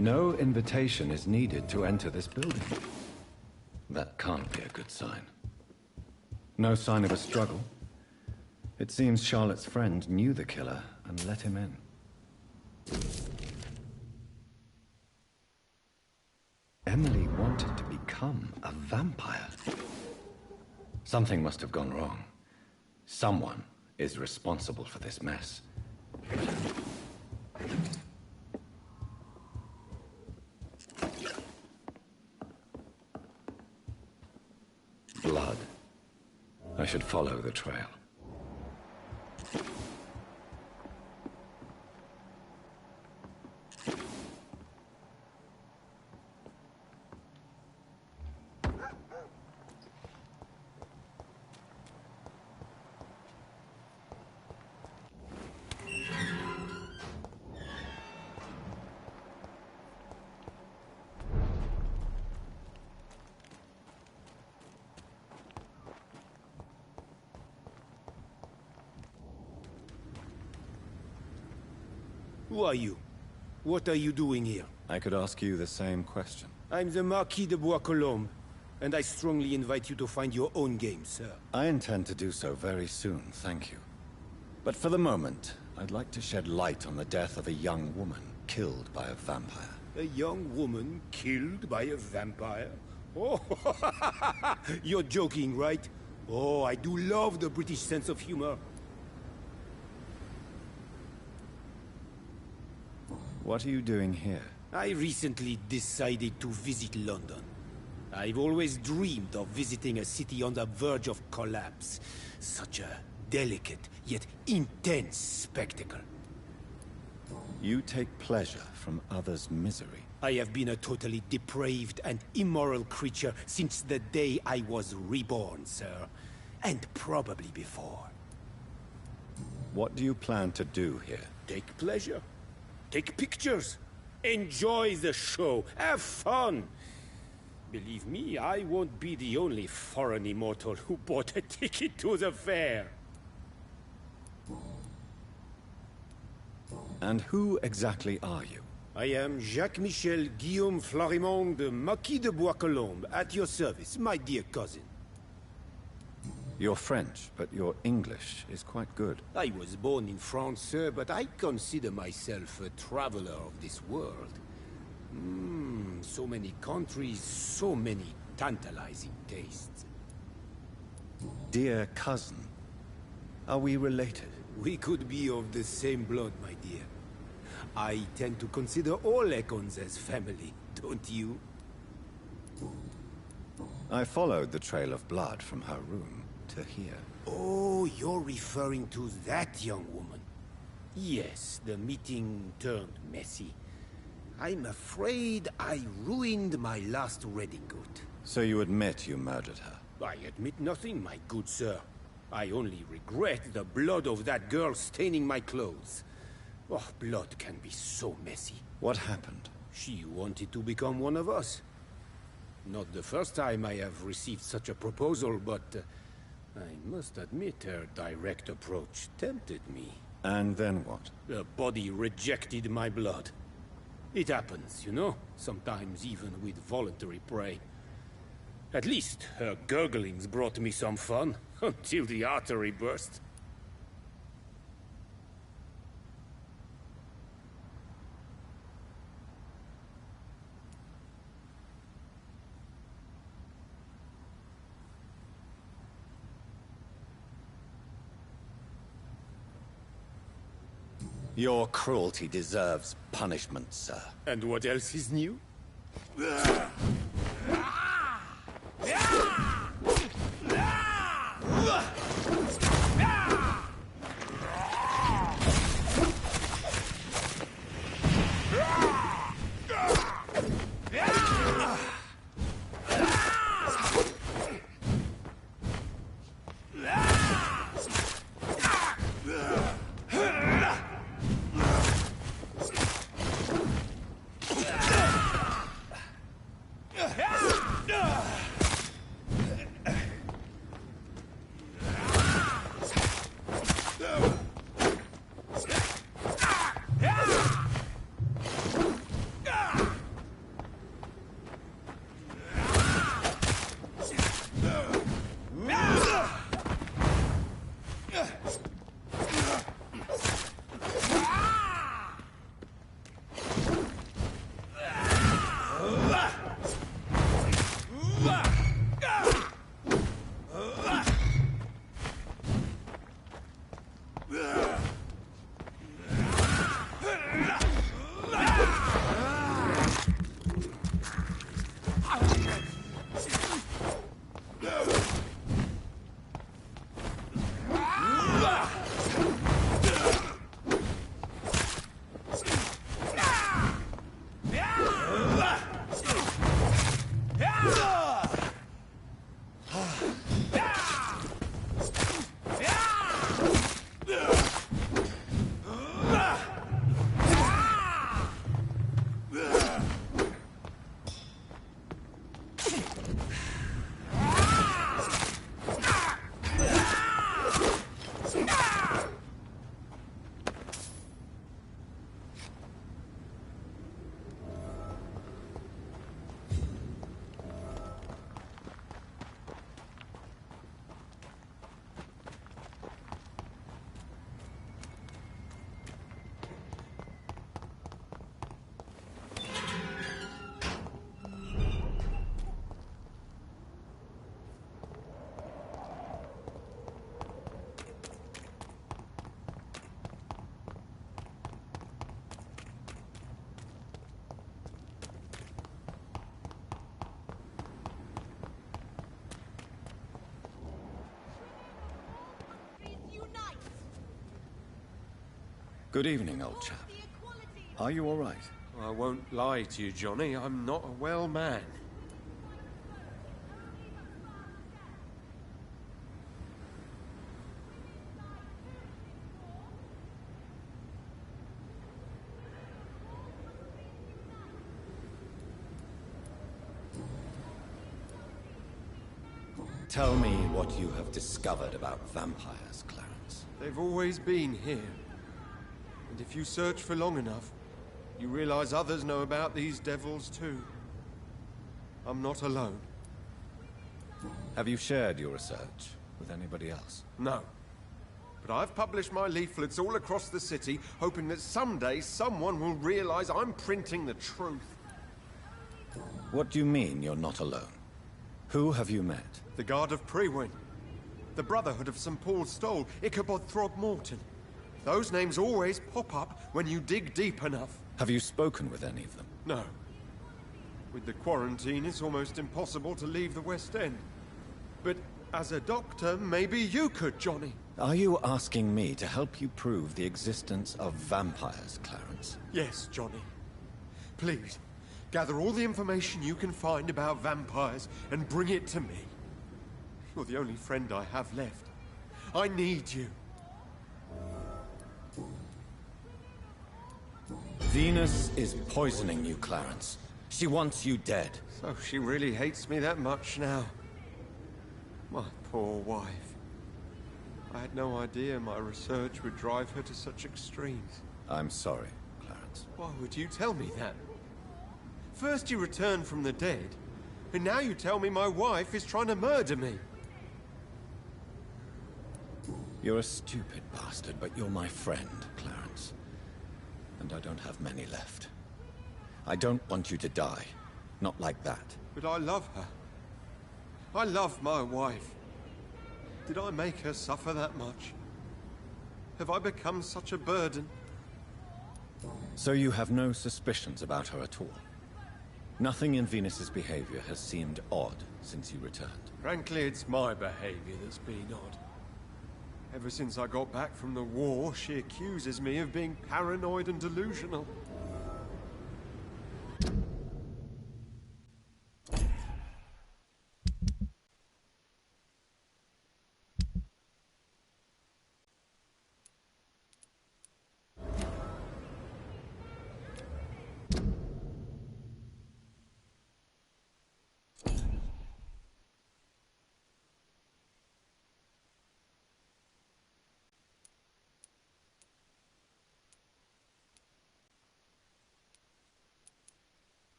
No invitation is needed to enter this building. That can't be a good sign. No sign of a struggle. It seems Charlotte's friend knew the killer and let him in. Emily wanted to become a vampire. Something must have gone wrong. Someone is responsible for this mess. Blood. I should follow the trail.
Who are you? What are you doing here?
I could ask you the same question.
I'm the Marquis de Bois-Colombes, and I strongly invite you to find your own game, sir.
I intend to do so very soon, thank you. But for the moment, I'd like to shed light on the death of a young woman killed by a vampire.
A young woman killed by a vampire? Oh, you're joking, right? Oh, I do love the British sense of humor.
What are you doing here?
I recently decided to visit London. I've always dreamed of visiting a city on the verge of collapse. Such a delicate, yet intense spectacle.
You take pleasure from others' misery.
I have been a totally depraved and immoral creature since the day I was reborn, sir. And probably before.
What do you plan to do here?
Take pleasure. Take pictures. Enjoy the show. Have fun. Believe me, I won't be the only foreign immortal who bought a ticket to the fair.
And who exactly are you?
I am Jacques-Michel Guillaume Florimond de Marquis de Bois-Colombes, at your service, my dear cousin.
You're French, but your English is quite good.
I was born in France, sir, but I consider myself a traveler of this world. So many countries, so many tantalizing tastes.
Dear cousin, are we related?
We could be of the same blood, my dear. I tend to consider all Econs as family, don't you?
I followed the trail of blood from her room to here.
Oh, you're referring to that young woman. Yes, the meeting turned messy. I'm afraid I ruined my last redingote.
So you admit you murdered her?
I admit nothing, my good sir. I only regret the blood of that girl staining my clothes. Oh, blood can be so messy.
What happened?
She wanted to become one of us. Not the first time I have received such a proposal, but I must admit her direct approach tempted me.
And then what?
The body rejected my blood. It happens, you know, sometimes even with voluntary prey. At least her gurglings brought me some fun, until the artery burst.
Your cruelty deserves punishment, sir.
And what else is new?
Good evening, old chap. Are you all right?
I won't lie to you, Johnny. I'm not a well man.
Tell me what you have discovered about vampires, Clarence.
They've always been here. And if you search for long enough, you realize others know about these devils too. I'm not alone.
Have you shared your research with anybody else?
No. But I've published my leaflets all across the city, hoping that someday someone will realize I'm printing the truth.
What do you mean you're not alone? Who have you met?
The Guard of Prewin. The Brotherhood of St. Paul's Stole. Ichabod Throgmorton. Those names always pop up when you dig deep enough.
Have you spoken with any of them?
No. With the quarantine, it's almost impossible to leave the West End. But as a doctor, maybe you could, Johnny.
Are you asking me to help you prove the existence of vampires, Clarence?
Yes, Johnny. Please, gather all the information you can find about vampires and bring it to me. You're the only friend I have left. I need you.
Venus is poisoning you, Clarence. She wants you dead.
So she really hates me that much now. My poor wife. I had no idea my research would drive her to such extremes.
I'm sorry, Clarence.
Why would you tell me that? First you returned from the dead, and now you tell me my wife is trying to murder me.
You're a stupid bastard, but you're my friend, Clarence. And I don't have many left. I don't want you to die. Not like that.
But I love her. I love my wife. Did I make her suffer that much? Have I become such a burden?
So you have no suspicions about her at all? Nothing in Venus's behavior has seemed odd since you returned?
Frankly, it's my behavior that's been odd. Ever since I got back from the war, she accuses me of being paranoid and delusional.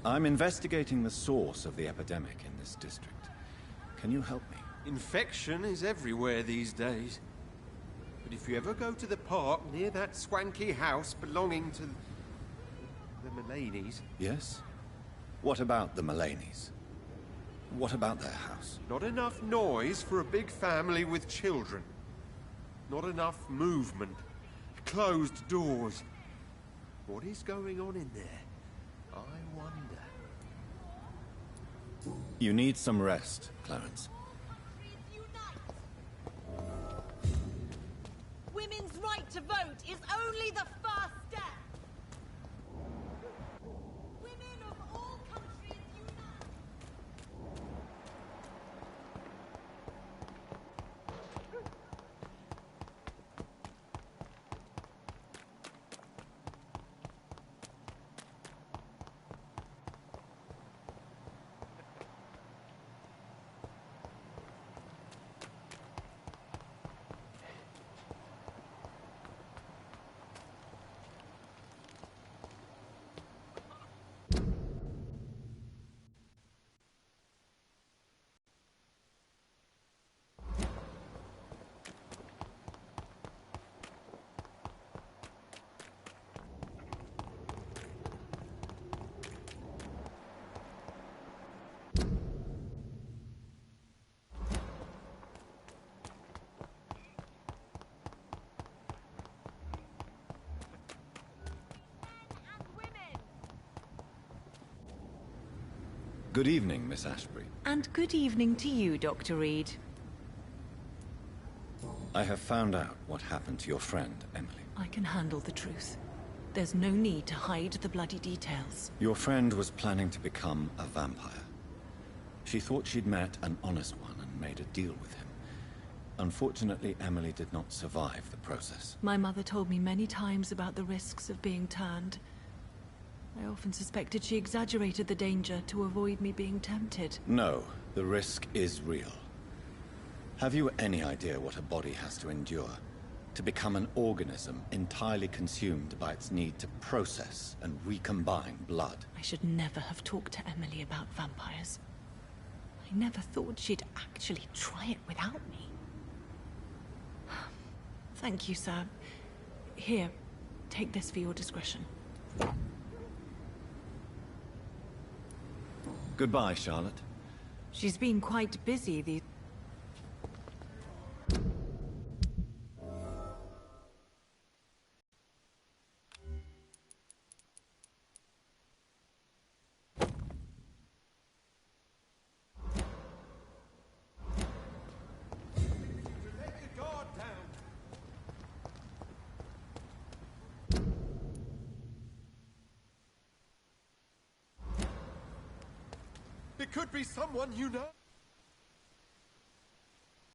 I'm investigating the source of the epidemic in this district. Can you help me?
Infection is everywhere these days. But if you ever go to the park near that swanky house belonging to the Mullaneys...
Yes? What about the Mullaneys? What about their house?
Not enough noise for a big family with children. Not enough movement. Closed doors. What is going on in there? I wonder.
You need some rest, Clarence.
Women's right to vote is only the first step. Women of all countries unite.
Good evening, Miss Ashbury.
And good evening to you, Dr. Reed.
I have found out what happened to your friend, Emily.
I can handle the truth. There's no need to hide the bloody details.
Your friend was planning to become a vampire. She thought she'd met an honest one and made a deal with him. Unfortunately, Emily did not survive the process.
My mother told me many times about the risks of being turned. I often suspected she exaggerated the danger to avoid me being tempted.
No, the risk is real. Have you any idea what a body has to endure? To become an organism entirely consumed by its need to process and recombine blood.
I should never have talked to Emily about vampires. I never thought she'd actually try it without me. Thank you, sir. Here, take this for your discretion.
Goodbye, Charlotte.
She's been quite busy these...
It could be someone you know.